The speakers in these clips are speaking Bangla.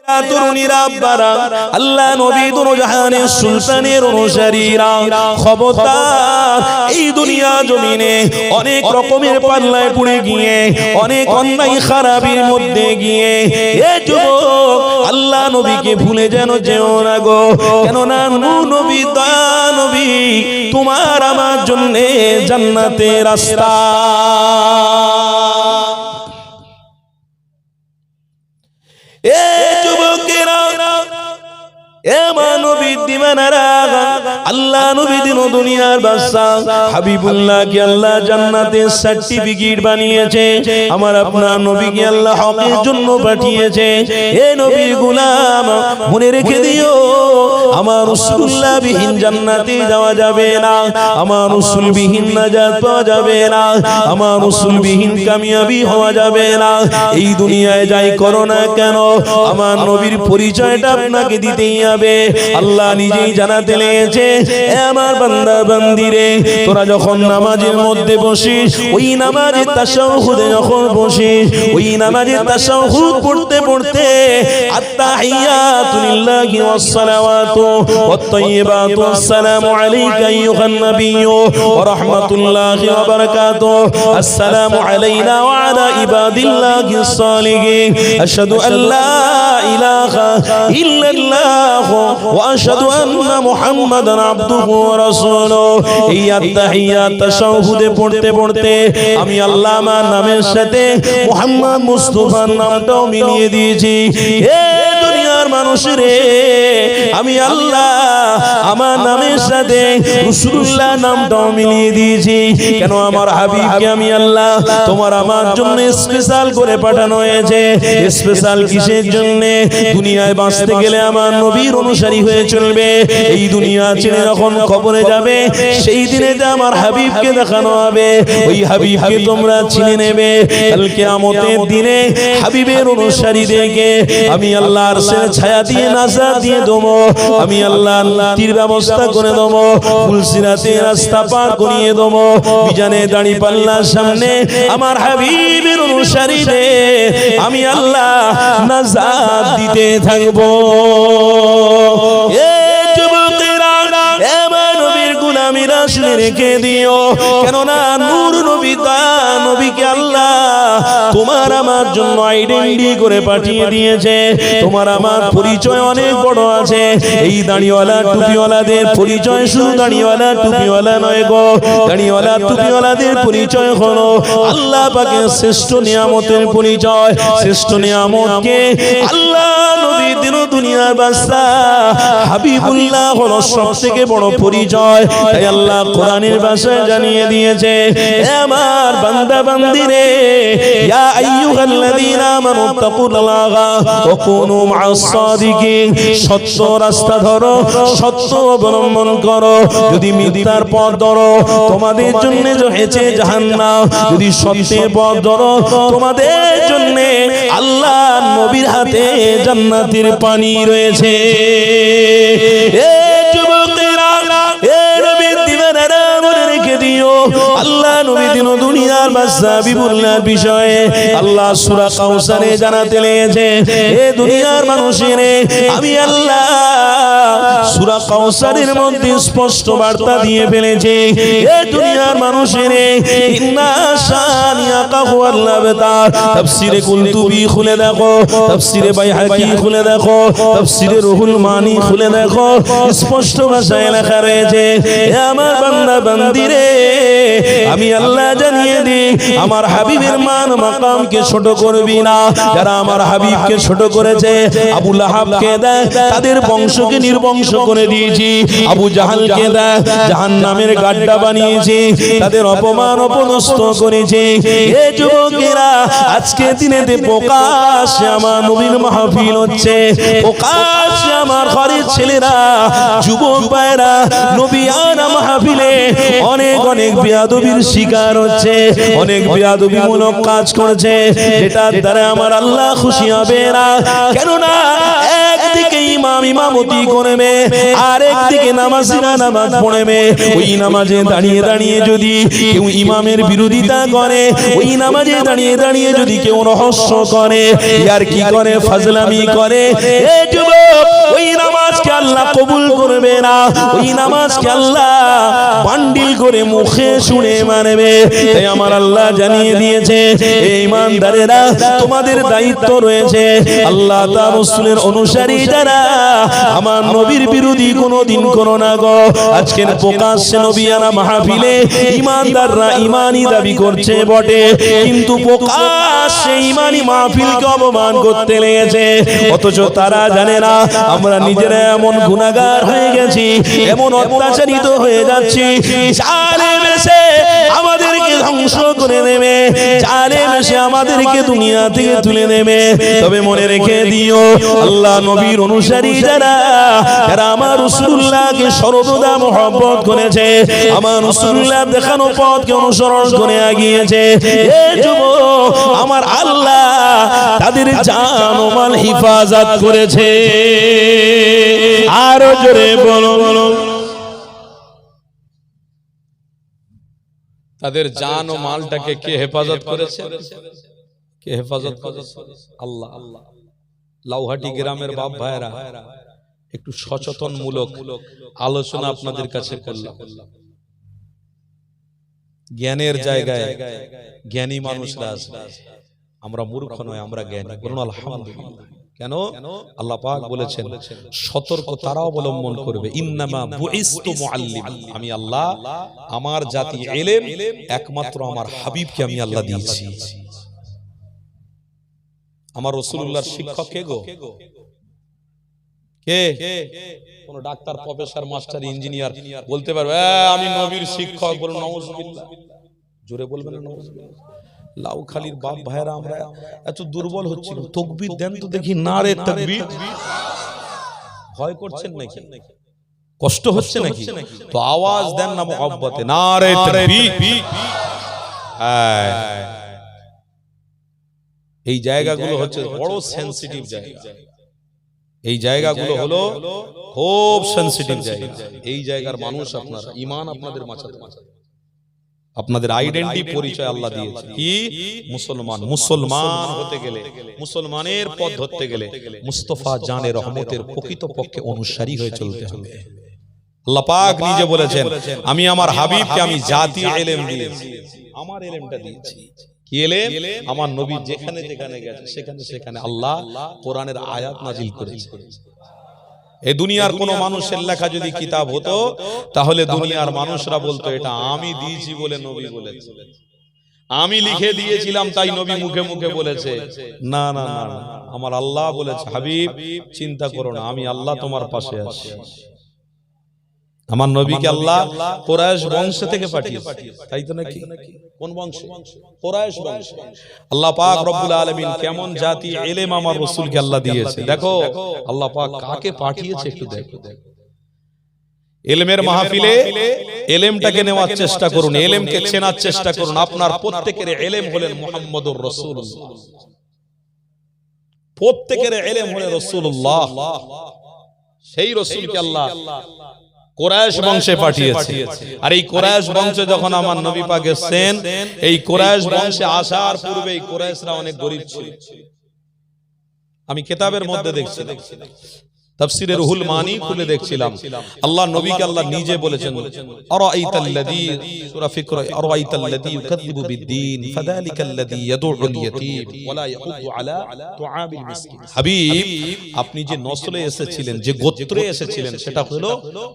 তরুণীরা আব্বারা, আল্লাহ নবী দুনো জাহানের সুলতানের অনুসারীরা, খবরদার এই দুনিয়া জমিনে অনেক রকমের পাল্লায় পড়ে গিয়ে, অনেক অন্যায় খারাপির মধ্যে গিয়ে এ যুবক আল্লাহ নবীকে ভুলে যেও না গো। কেননা নবী দয়া নবী তোমার আমার জন্য জান্নাতের রাস্তা। এ যুবকেরা, এ মানবীর দিওয়ানারা, আল্লাহ নবী দিন দুনিয়ার বাদশা হাবিবুল্লাহকে আল্লাহ জান্নাতের সার্টিফিকেট বানিয়েছে। আমার আপনার নবীকে আল্লাহ হকের জন্য পাঠিয়েছে। এ নবীর গোলাম মনে রেখে দিও, আমার রাসূলুল্লাহ বিহীন জান্নাতে যাওয়া যাবে না, আমার রাসূল বিহীন নাজাত পাওয়া যাবে না, আমার রাসূল বিহীন কামিয়াবি হওয়া যাবে না। এই দুনিয়ায় যাই করো না কেন, আমার নবীর পরিচয়টা আপনাকে দিতেই হবে। আল্লাহ নিজেই জানাতে লেগেছে, আমার বান্দা বান্দিরে, তোরা যখন নামাজের মধ্যে বসিস, ওই নামাজের তাশাহুদে যখন বসিস, ওই নামাজের তাশাহুদ পড়তে পড়তে আত্তাহিয়াতু লিল্লাহি ওয়াস সালাওয়াতু ওয়াত তাইয়্যিবাতু আসসালামু আলাইকা আইয়ুহান নাবিয়্যু ওয়া রাহমাতুল্লাহি ওয়া বারাকাতুহু, আসসালামু আলাইনা ওয়া আলা ইবাদিল্লাহিস সালিহিন, আশহাদু আল্লা ইলাহা ইল্লাল্লাহ ওয়া আশহাদু আন্না মুহাম্মাদান আবদুহু ওয়া রাসূলুহু। এই আত্তাহিয়াত তাশাহুদে পড়তে পড়তে আমি আল্লাহ আমার নামের সাথে মুহাম্মদ মুস্তাফার নামটাও মিলিয়ে দিয়েছি। হে দুনিয়ার মানুষরে, আমি আল্লাহ আমার নামের সাথে রাসূলুল্লাহ নামটাও মিলিয়ে দিয়েছি। কেন আমার হাবিবকে আমি আল্লাহ তোমার আমার জন্য স্পেশাল করে পাঠানো হয়েছে। স্পেশাল কিসের জন্য? দুনিয়ায় বাঁচতে গেলে আমার নবীর অনুসারী হয়ে চলবে। এই দুনিয়া ছেড়ে যখন কবরে যাবে, সেই দিনে যে আমার হাবিবকে দেখানো হবে, ওই হাবিবকে তোমরা চিনে নেবে। কাল কিয়ামতের দিনে হাবিবের অনুসারীদেরকে আমি আল্লাহর আরশের ছায়া দিয়ে নাজাত দিয়ে দেবো। আমি আল্লাহ তীর ব্যবস্থা করে দেবো, ফুলসিরাতের রাস্তা পার করিয়ে দেবো। মিজানে দাঁড়ি পাল্লার সামনে আমার হাবিবের অনুসারীদের আমি আল্লাহ নাজাত দিতে থাকবো। রেখে দিও, কেননা নূর নবী নবীকে আল্লাহ তোমার আমার জন্য আইডেন্টি করে পাঠিয়ে দিয়েছে। তোমার আমার পরিচয় অনেক বড় আছে। এই দাড়িওয়ালা টুপিওয়ালাদের পরিচয় শুধু দাড়িওয়ালা টুপিওয়ালা নয় গো, দাড়িওয়ালা টুপিওয়ালাদের পরিচয় হলো আল্লাহ পাকের শ্রেষ্ঠ নিয়ামতের পরিচয়। শ্রেষ্ঠ নিয়ামতকে আল্লাহ নবী দিন দুনিয়ার বাদশা হাবিবুল্লাহ হলো সবথেকে বড় পরিচয়। তাই আল্লাহ কোরআনের ভাষায় জানিয়ে দিয়েছে, আমার বান্দা বান্দিরে, ইয়া আইয়ুহাল্লাযীনা আমানু তাকুল্লাহা ওয়া কুনু মা'আস সাদিকিন, সত্য রাস্তা ধরো, সত্য অবলম্বন করো। যদি মিথ্যার পথ ধরো, তোমাদের জন্য হয়েছে জাহান্নাম। যদি সত্যের পথ ধরো, তোমাদের জন্য আল্লাহ নবীর হাতে জান্নাতের পানি রয়েছে। আল্লাহ নবী দিন দুনিয়ার বাদশা হাবিবুল্লাহর বিষয়ে আল্লাহ সূরা কাউসারে জানাতে লেগেছে, এ দুনিয়ার মানুষের আমি আল্লাহ সূরা কাউসারের মধ্যে স্পষ্ট বার্তা দিয়ে ফেলেছি। এ দুনিয়ার মানুষের ইন্না শানিয়াকা হুয়াল আবতার, তাফসীরে কুলতুবি খুলে দেখো, তাফসীরে বাইহাকি খুলে দেখো, তাফসীরে রুহুল মানি খুলে দেখো, স্পষ্ট ভাষায় লেখা রয়েছে, হে আমার বান্দা বান্দিরে, আমি আল্লাহ জানিয়ে দিই, আমার হাবিবের মান মাকামকে ছোট করবি না। যারা আমার হাবিবকে ছোট করেছে, আবু লাহাবকে দেয় তাদের বংশকে নির্বংশ করে দিয়েছি, আবু জাহালকে দেয় জাহান্নামের গাড্ডা বানিয়েছি, তাদের অপমান অপদস্থ করেছি। এ যুবকেরা, আজকে দিনেতে প্রকাশ্যে আমার নবীর মাহফিল হচ্ছে, প্রকাশ্যে আমার ঘরের ছেলেরা, যুবক ভাইরা নবী আর মাহফিলে অনেক অনেক বেয়াদবির শিকার হচ্ছে, অনেক বেয়াদবিমূলক কাজ করছে, যেটার দ্বারা আমার আল্লাহ খুশি হবে না। কেননা একদিকে ঈমান ইমাম ইমামতি করবে, আর একদিকে নামাজিরা নামাজ পড়বে। ওই নামাজে দাঁড়িয়ে দাঁড়িয়ে যদি কেউ ইমামের বিরোধিতা করে, ওই নামাজে দাঁড়িয়ে দাঁড়িয়ে যদি কেউ রহস্য করে, আর কি করে, ফাজলামি করে, এ যুবক, ওই নামাজকে আল্লাহ কবুল করবে না। ওই নামাজকে আল্লাহ বান্ডিল করে মুখে শুনে মানবে। তাই আমার আল্লাহ জানিয়ে দিয়েছে, এই ইমানদারেরা তোমাদের দায়িত্ব রয়েছে, আল্লাহ তার রাসূলের অনুসারী যারা, আমার নবীর বিরোধী কোনোদিন করো না গো। আজকের প্রকাশ্যে নবিয়ানা মাহফিলে ইমানদাররা ইমানি দাবি করছে বটে, কিন্তু প্রকাশ্যে ইমানি মাহফিলকে অপমান করতে লেগেছে। অথচ তারা জানে না আমরা নিজেরা এমন গুনাহগার হয়ে গেছি, এমন অত্যাচারিত হয়ে যাচ্ছি, জালেম এসে আমাদেরকে ধ্বংস করে দেবে, জালেম এসে আমাদেরকে দুনিয়া থেকে তুলে দেবে। তবে মনে রেখে দিও, আল্লাহ নবীর অনুসারী যারা, যারা আমার রাসূলুল্লাহকে সর্বদা মহব্বত করেছে, আমার রাসূলুল্লাহ দেখানো পথকে অনুসরণ করে এগিয়েছে, এ যুবক, আমার আল্লাহ তাদের জান ও মাল হিফাজত করেছে। আরো জোরে বলো, তাদের জান ও মালটাকে কে হেফাজত করেছে? কে হেফাজত করেছে? আল্লাহ। লাউহাটি গ্রামের বাপ ভাইরা, একটু সচেতনমূলক আলোচনা আপনাদের কাছে করলাম। জ্ঞানের জায়গায় জ্ঞানী মানুষরা আছে, আমরা মূর্খ নয়, আমরা জ্ঞানী। বলুন আলহামদুলিল্লাহ। কেন? আল্লাহ পাক বলেছেন সতর্ক তারা অবলম্বন করবে। ইন্নামা বুইসতু মুআল্লিম, আমি আল্লাহ আমার জাতি ইলম একমাত্র আমার হাবিবকে আমি আল্লাহ দিয়েছি। আমার রাসূলুল্লাহর শিক্ষক কে গো? কে? কোন ডাক্তার, প্রফেসর, মাস্টার, ইঞ্জিনিয়ার বলতে পারবে আমি নবীর শিক্ষক? বলুন নাউজুবিল্লাহ। জোরে বলবেন না নাউজুবিল্লাহ। লাউখালীর বাপ ভাইরা আমরা এত দুর্বল হচ্ছি, তাকবীর দেন তো দেখি। নারে তাকবীর। ভয় করছেন নাকি? কষ্ট হচ্ছে নাকি? তো আওয়াজ দেন না মুহাব্বতে, নারে তাকবীর। এই জায়গাগুলো হচ্ছে বড় সেনসিটিভ জায়গা। এই জায়গাগুলো হলো খুব সেনসিটিভ জায়গা। এই জায়গার মানুষ আপনারা, ঈমান আপনাদের মাঝাতে, আপনাদের আইডেন্টি পরিচয় আল্লাহ দিয়েছে কি? মুসলমান। মুসলমান হতে গেলে, মুসলমানের পথ ধরতে গেলে মুস্তাফা জানে রহমতের প্রকৃত পক্ষে অনুসারী হয়ে চলতে হবে। আল্লাহ পাক নিজে বলেছেন, আমি আমার হাবিবকে আমি জাতি ইলম দিয়েছি, আমার ইলমটা দিয়েছি। কি ইলম? আমার নবী যেখানে যেখানে গেছে সেখানে সেখানে আল্লাহ কোরআনের আয়াত নাজিল করেছে। এই দুনিয়ার কোন মানুষের লেখা যদি কিতাব হতো, তাহলে দুনিয়ার মানুষরা বলতো এটা আমি দিয়েছি বলে নবী বলেছে, আমি লিখে দিয়েছিলাম তাই নবী মুখে মুখে বলেছে। না না না, আমার আল্লাহ বলেছে, হাবিব চিন্তা করো না, আমি আল্লাহ তোমার পাশে আছি। আমার নবীকে আল্লাহ কুরাইশ বংশ থেকে পাঠিয়েছে, তাই তো নাকি? কোন বংশ? কুরাইশ বংশ। আল্লাহ পাক রব্বুল আলামিন কেমন জাতি ইলম আমার রাসূলকে আল্লাহ দিয়েছে। দেখো আল্লাহ পাক কাকে পাঠিয়েছে একটু দেখো। ইলমের মাহফিলে ইলমটাকে নেওয়ার চেষ্টা করুন, ইলমকে চেনার চেষ্টা করুন। আপনার প্রত্যেকের ইলম হলেন মুহাম্মদুর রাসূলুল্লাহ, প্রত্যেকের ইলম হলেন রাসূলুল্লাহ। সেই রাসূলকে আল্লাহ কুরাইশ বংশে পাঠিয়েছে। আর এই কুরাইশ বংশে যখন আমার নবী পাক এসেছেন, এই কুরাইশ বংশে আসার পূর্বে এই কুরাইশরা অনেক গরীব ছিল। আমি কিতাবের মধ্যে দেখছি, তাফসীরে রুহুল মানি খুলে দেখছিলাম, আল্লাহ নবীকে আল্লাহ নিজে বলেছেন, আরাইতাল্লাযী, সূরা ফিকর, আরাইতাল্লাযী ইউকাযযিবু বিদ্দীন ফাযালিকাল্লাযী ইয়াদউল ইয়াতীম ওয়া লা ইয়াহুদ্দু আলা তুআমিল মিসকিন। হাবিব, আপনি যে নসলে এসেছিলেন, যে গোত্রে এসেছিলেন, সেটা হলো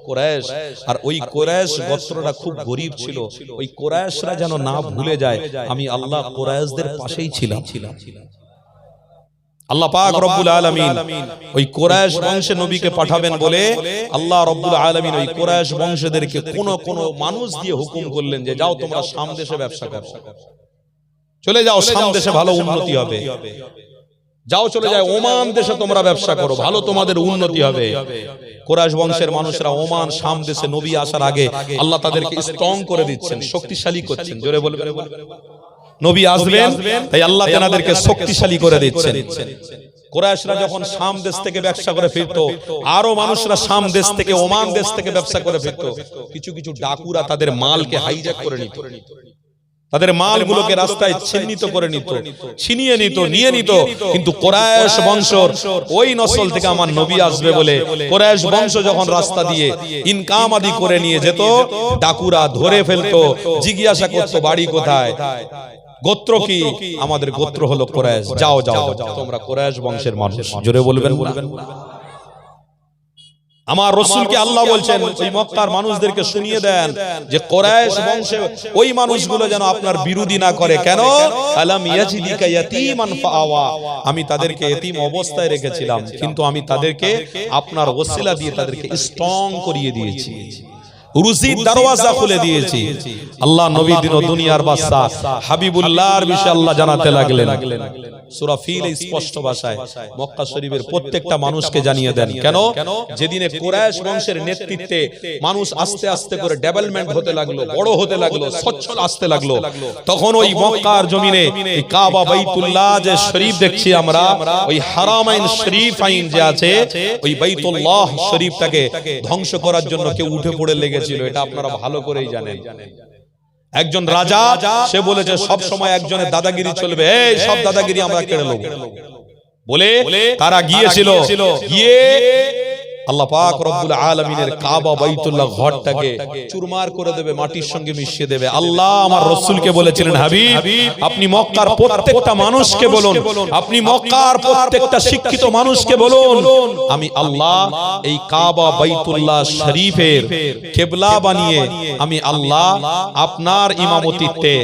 কুরাইশ। আর ওই কুরাইশ গোত্রটা খুব গরীব ছিল। ওই কুরাইশরা যেন না ভুলে যায় আমি আল্লাহ কুরাইশদের পাশেই ছিলাম। আল্লাহ পাক রব্বুল আলামিন ওই কুরাইশ বংশে নবীকে পাঠাবেন বলে আল্লাহ রব্বুল আলামিন ওই কুরাইশ বংশদেরকে কোন কোন মানুষ দিয়ে হুকুম করলেন যে যাও তোমরা শাম দেশে ব্যবসা করো, চলে যাও, শাম দেশে ভালো উন্নতি হবে। যাও, চলে যাও ওমান দেশে তোমরা ব্যবসা করো, ভালো তোমাদের উন্নতি হবে। কুরাইশ বংশের মানুষরা ওমান, শাম দেশে নবী আসার আগে আল্লাহ তাদেরকে স্ট্রং করে দিচ্ছেন, শক্তিশালী করছেন। জোরে বলবেন, নবী আসবেন তাই আল্লাহ তাদেরকে শক্তিশালী করে দিচ্ছেন। কুরাইশরা যখন শাম দেশ থেকে ব্যবসা করে ফিরতো, আরো মানুষরা শাম দেশ থেকে, ওমান দেশ থেকে ব্যবসা করে ফিরতো, কিছু কিছু ডাকুরা তাদের মালকে হাইজ্যাক করে নিত, তাদের মালগুলোকে রাস্তায় ছিন্নিত করে নিত, ছিনিয়ে নিত, নিয়ে নিত। কিন্তু কুরাইশ বংশর ওই নসল থেকে আমার নবী আসবে বলে কুরাইশ বংশ যখন রাস্তা দিয়ে ইনকাম আদি করে নিয়ে যেত, ডাকুরা ধরে ফেলতো, জিজ্ঞাসা করতো বাড়ি কোথায়, গোত্র কি? আমাদের গোত্র হলো কুরাইশ। যাও যাও তোমরা কুরাইশ বংশের মানুষ। জোরে বলবেন বলবেন। আমার রাসূলকে আল্লাহ বলছেন ওই মক্কার মানুষদেরকে শুনিয়ে দেন যে কুরাইশ বংশে ওই মানুষগুলো যেন আপনার বিরোধী না করে। কেন? আলাম ইয়াজিদিকা ইয়াতীমান ফাআওয়া, আমি তাদেরকে এতিম অবস্থায় রেখেছিলাম, কিন্তু আমি তাদেরকে আপনার ওসিলা দিয়ে তাদেরকে স্ট্রং করিয়ে দিয়েছি, রুজির দরওয়াজা খুলে দিয়েছি। আল্লাহ নবী দিন ও দুনিয়ার বাদশা হাবিবুল্লাহর বিষয়ে আল্লাহ জানাতে লাগলেন। সূরা ফিল স্পষ্ট ভাষায় মক্কা শরীফের প্রত্যেকটা মানুষকে জানিয়ে দেন। কেন? যেদিনে কুরাইশ বংশের নেতৃত্বে মানুষ আস্তে আস্তে করে ডেভেলপমেন্ট হতে লাগলো, বড় হতে লাগলো, সচ্ছল আসতে লাগলো, তখন ওই মক্কার জমিনে এই কাবা বাইতুল্লাহ যে শরীফ দেখছি আমরা, ওই হারামাইন শরীফাইন যে আছে, ওই বাইতুল্লাহ শরীফটাকে ধ্বংস করার জন্য কেউ উঠে পড়ে লেগেছিল। এটা আপনারা ভালো করেই জানেন। একজন রাজা, সে বলেছে সব সময় একজনের দাদাগিরি চলবে, এই সব দাদাগিরি আমরা কেড়ে নেব বলে তারা গিয়েছিল, গিয়ে আল্লাহ পাক রব্বুল আলামিনের কাবা বাইতুল্লাহ ঘরটাকে চুরমার করে দেবে, মাটির সঙ্গে মিশিয়ে দেবে। আল্লাহ আমার রাসূলকে বলেছিলেন, হাবিব আপনি মক্কার প্রত্যেকটা মানুষকে বলুন, আপনি মক্কার প্রত্যেকটা শিক্ষিত মানুষকে বলুন, আমি আল্লাহ এই কাবা বাইতুল্লাহ শরীফের কিবলা বানিয়ে আমি আল্লাহ আপনার ইমামতিতে,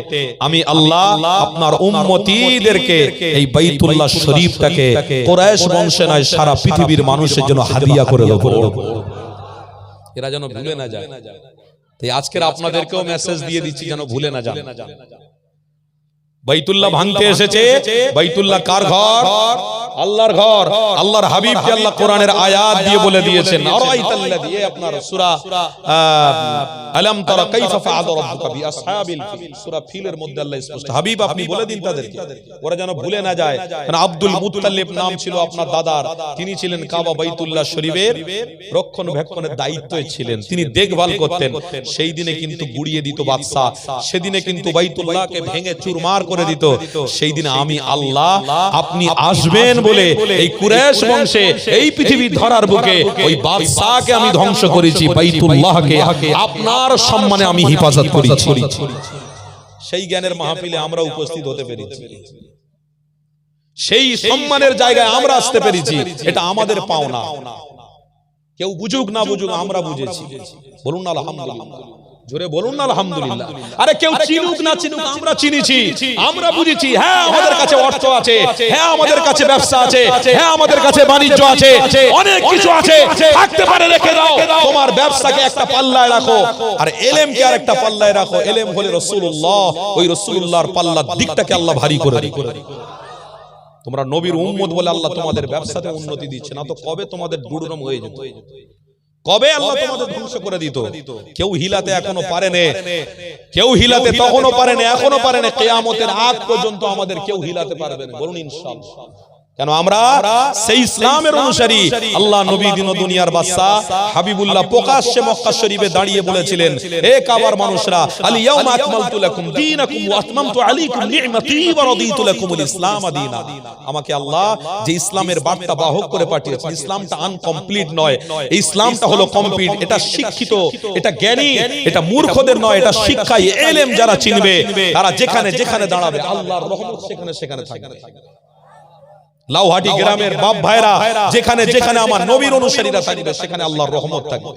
আমি আল্লাহ আপনার উম্মতীদেরকে এই বাইতুল্লাহ শরীফটাকে কুরাইশ বংশে নয় সারা পৃথিবীর মানুষের জন্য হাদিয়া করে এরা যেন ভুলে না যায়। তাই আজকের আপনাদেরকেও মেসেজ দিয়ে দিচ্ছি যেন ভুলে না যান। বাইতুল্লাহ ভাঙতে এসেছে। বাইতুল্লাহ কার ঘর? আল্লাহর ঘর। আল্লাহর হাবিবকে আল্লাহ কোরআনের আয়াত দিয়ে বলে দিয়েছেন, আরাইতাল্লাযী, আপনার সূরা আলাম তারা কাইফা ফাআলা রাব্বুকা বিআসহাবিল ফিল, সূরা ফিলের মধ্যে আল্লাহ স্পষ্ট, হাবিব আপনি বলে দিন তাদেরকে, ওরা যেন ভুলে না যায়। কারণ আব্দুল মুত্তালিব নাম ছিল আপনার দাদার, তিনি ছিলেন কাবা বাইতুল্লাহ শরীফের রক্ষণাবেক্ষণের দায়িত্বে ছিলেন, তিনি দেখভাল করতেন। সেই দিনে কিন্তু গুড়িয়ে দিত বাদশা, সেদিনে কিন্তু বাইতুল্লাহকে ভেঙে চুরমার করে দিত। সেই দিনে আমি আল্লাহ আপনি আসবেন বলে এই কুরাইশ বংশে এই পৃথিবীর ধরার বুকে ওই বাদশাকে আমি ধ্বংস করেছি, বাইতুল্লাহকে আপনার সম্মানে আমি হেফাজত করেছি। সেই জ্ঞানের মাহফিলে আমরা উপস্থিত হতে পেরেছি, সেই সম্মানের জায়গায় আমরা আসতে পেরেছি, এটা আমাদের পাওনা। কেউ বুঝুক না বুঝুক আমরা বুঝেছি। বলুন না আলহামদুলিল্লাহ, জোরে বলুন না আলহামদুলিল্লাহ। আরে কেউ চিনুক না চিনুক আমরা চিনেছি, আমরা বুঝেছি। হ্যাঁ আমাদের কাছে অর্থ আছে, হ্যাঁ আমাদের কাছে ব্যবসা আছে, হ্যাঁ আমাদের কাছে বাণিজ্য আছে, অনেক কিছু আছে, থাকতে পারে, রেখে দাও। তোমার ব্যবসাকে একটা পাল্লায় রাখো আর ইলমকে আরেকটা পাল্লায় রাখো। ইলম হলো রাসূলুল্লাহ, ওই রাসূলুল্লাহর পাল্লার দিকটাকে আল্লাহ ভারী করে দিই। তোমরা নবীর উম্মত বলে আল্লাহ তোমাদের ব্যবসাতে উন্নতি দিচ্ছে না, তো কবে তোমাদের দুর্গম হয়ে যেত, কবে আল্লাহ তোমাদের ধ্বংস করে দিত। কেউ হিলাতে এখনো পারে না, কেউ হিলাতে তখনও পারে না, এখনো পারে না, কিয়ামতের আগ পর্যন্ত আমাদের কেউ হিলাতে পারবে না। বলুন ইনশাআল্লাহ। কেন? আমরা সেই ইসলামের অনুসারী। আল্লাহ নবী দিন ও দুনিয়ার বাদশা হাবিবুল্লাহ প্রকাশ্যে মক্কা শরীফে দাঁড়িয়ে বলেছিলেন, হে কাবার মানুষরা, আল ইয়াউমা আকমালতু লাকুম দীনাকুম ওয়া আতমামতু আলাইকুম নি'মাতি ওয়া রাদিতু লাকুমুল ইসলাম দীনা। আমাকে আল্লাহ যে ইসলামের বার্তা বাহক করে পাঠিয়েছেন, ইসলামটা আনকমপ্লিট নয়, এই ইসলামটা হলো কমপ্লিট। এটা শিক্ষিত, এটা জ্ঞানী, এটা মূর্খদের নয়, এটা শিক্ষা ইলম যারা চিনবে তারা যেখানে যেখানে দাঁড়াবে আল্লাহর রহমত সেখানে সেখানে থাকবে। লাউহাটি গ্রামের বাপ ভাইরা যেখানে যেখানে আমার নবীর অনুসারীরা থাকবে সেখানে আল্লাহর রহমত থাকবে।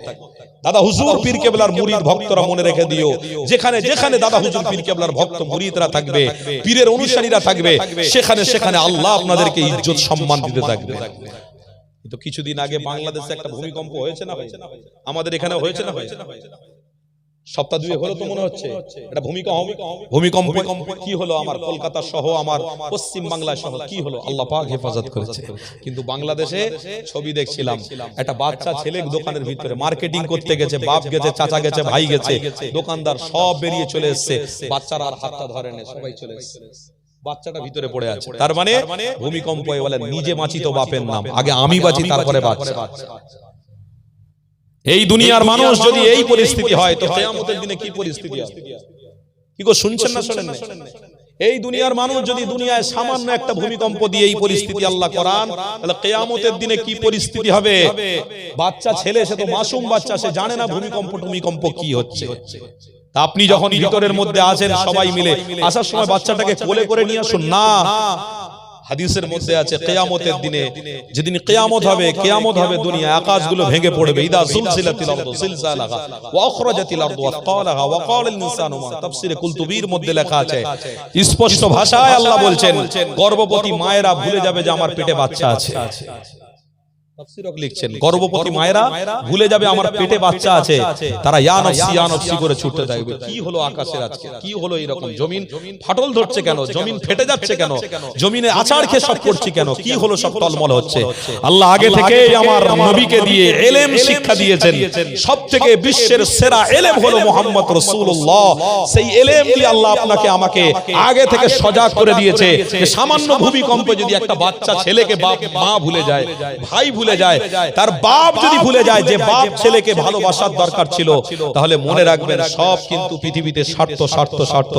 দাদা হুজুর পীর কেবলার মুরিদ ভক্তরা মনে রেখে দিও, যেখানে যেখানে দাদা হুজুর পীর কেবলার ভক্ত মুরিদরা থাকবে, পীরের অনুসারীরা থাকবে, সেখানে সেখানে আল্লাহ আপনাদেরকে ইজ্জত সম্মান দিতে থাকবে। তো কিছুদিন আগে বাংলাদেশে একটা ভূমিকম্প হয়েছে না, আমাদের এখানে হয়েছে না, সপ্তাহ দুই হলো তো মনে হচ্ছে এটা ভূমিকম্প কি হলো আমার কলকাতা সহ আমার পশ্চিম বাংলা সহ কি হলো, আল্লাহ পাক হেফাজত করেছে। কিন্তু বাংলাদেশে ছবি দেখছিলাম, একটা বাচ্চা ছেলে দোকানের ভিতরে মার্কেটিং করতে গেছে, বাপ গেছে, চাচা গেছে, ভাই গেছে, দোকানদার সব বেরিয়ে চলে এসেছে, বাচ্চারা আর হাতটা ধরে না, সবাই চলে এসেছে। বাচ্চাটা ভিতরে পড়ে আছে, তার মানে ভূমিকম্প বলে নিজে বাঁচি তো বাপের নাম, আগে আমি বাঁচি তারপরে বাচ্চা। এই দুনিয়ার মানুষ যদি এই পরিস্থিতি হয় তো কিয়ামতের দিনে কি পরিস্থিতি হবে? কি গো শুনছেন না শোনেন না? এই দুনিয়ার মানুষ যদি দুনিয়ায় সামান্য একটা ভূমিকম্প দিয়ে এই পরিস্থিতি আল্লাহ করান, তাহলে কিয়ামতের দিনে কি পরিস্থিতি হবে? বাচ্চা ছেলে, সে তো মাসুম বাচ্চা, সে জানে না ভূমিকম্প কি হচ্ছে। আপনি যখন ভিতরের মধ্যে আছেন সবাই মিলে আসার সময় বাচ্চাটাকে কোলে করে নিয়ে আসুন না। হাদিসের মধ্যে আছে কিয়ামতের দিনে, যেদিন কিয়ামত হবে দুনিয়া আকাশগুলো ভেঙে পড়বে। ইদা সুলসিলাতিল আরদু সিলসালাহা ওয়া আখরাজাতিল আরদু আসকালাহা ওয়া ক্বালাল ইনসানু মা। তাফসীরে কুলতুবীর মধ্যে লেখা আছে, স্পষ্ট ভাষায় আল্লাহ বলছেন, গর্ভবতী মায়েরা ভুলে যাবে যে আমার পেটে বাচ্চা আছে। তাফসীরক লিখছেন, গর্ভবতী মায়েরা ভুলে যাবে আমার পেটে বাচ্চা আছে, তারা ইয়া নফসি করে ছুটতে থাকবে। কি হলো আকাশের আজকে? কি হলো এরকম? জমিন ফাটল ধরছে কেন? জমিন ফেটে যাচ্ছে কেন? জমিনে আছাড় খেয়ে সব করছে কেন? কি হলো? সব টলমল হচ্ছে। আল্লাহ আগে থেকেই আমার নবীকে দিয়ে ইলম শিক্ষা দিয়েছেন। সবথেকে বিশ্বের সেরা ইলম হলো মুহাম্মদ রাসূলুল্লাহ। সেই ইলম দিয়ে আল্লাহ আপনাকে আমাকে আগে থেকে সজাগ করে দিয়েছে যে সামান্য ভূমিকম্পে যদি একটা বাচ্চা ছেলেকে মা ভুলে যায়, ভাই ভুলে যায়, তার বাপ যদি ভুলে যায় যে বাপ ছেলেকে ভালোবাসার দরকার ছিল, তাহলে মনে রাখবেন সব কিন্তু পৃথিবীতে স্বার্থ।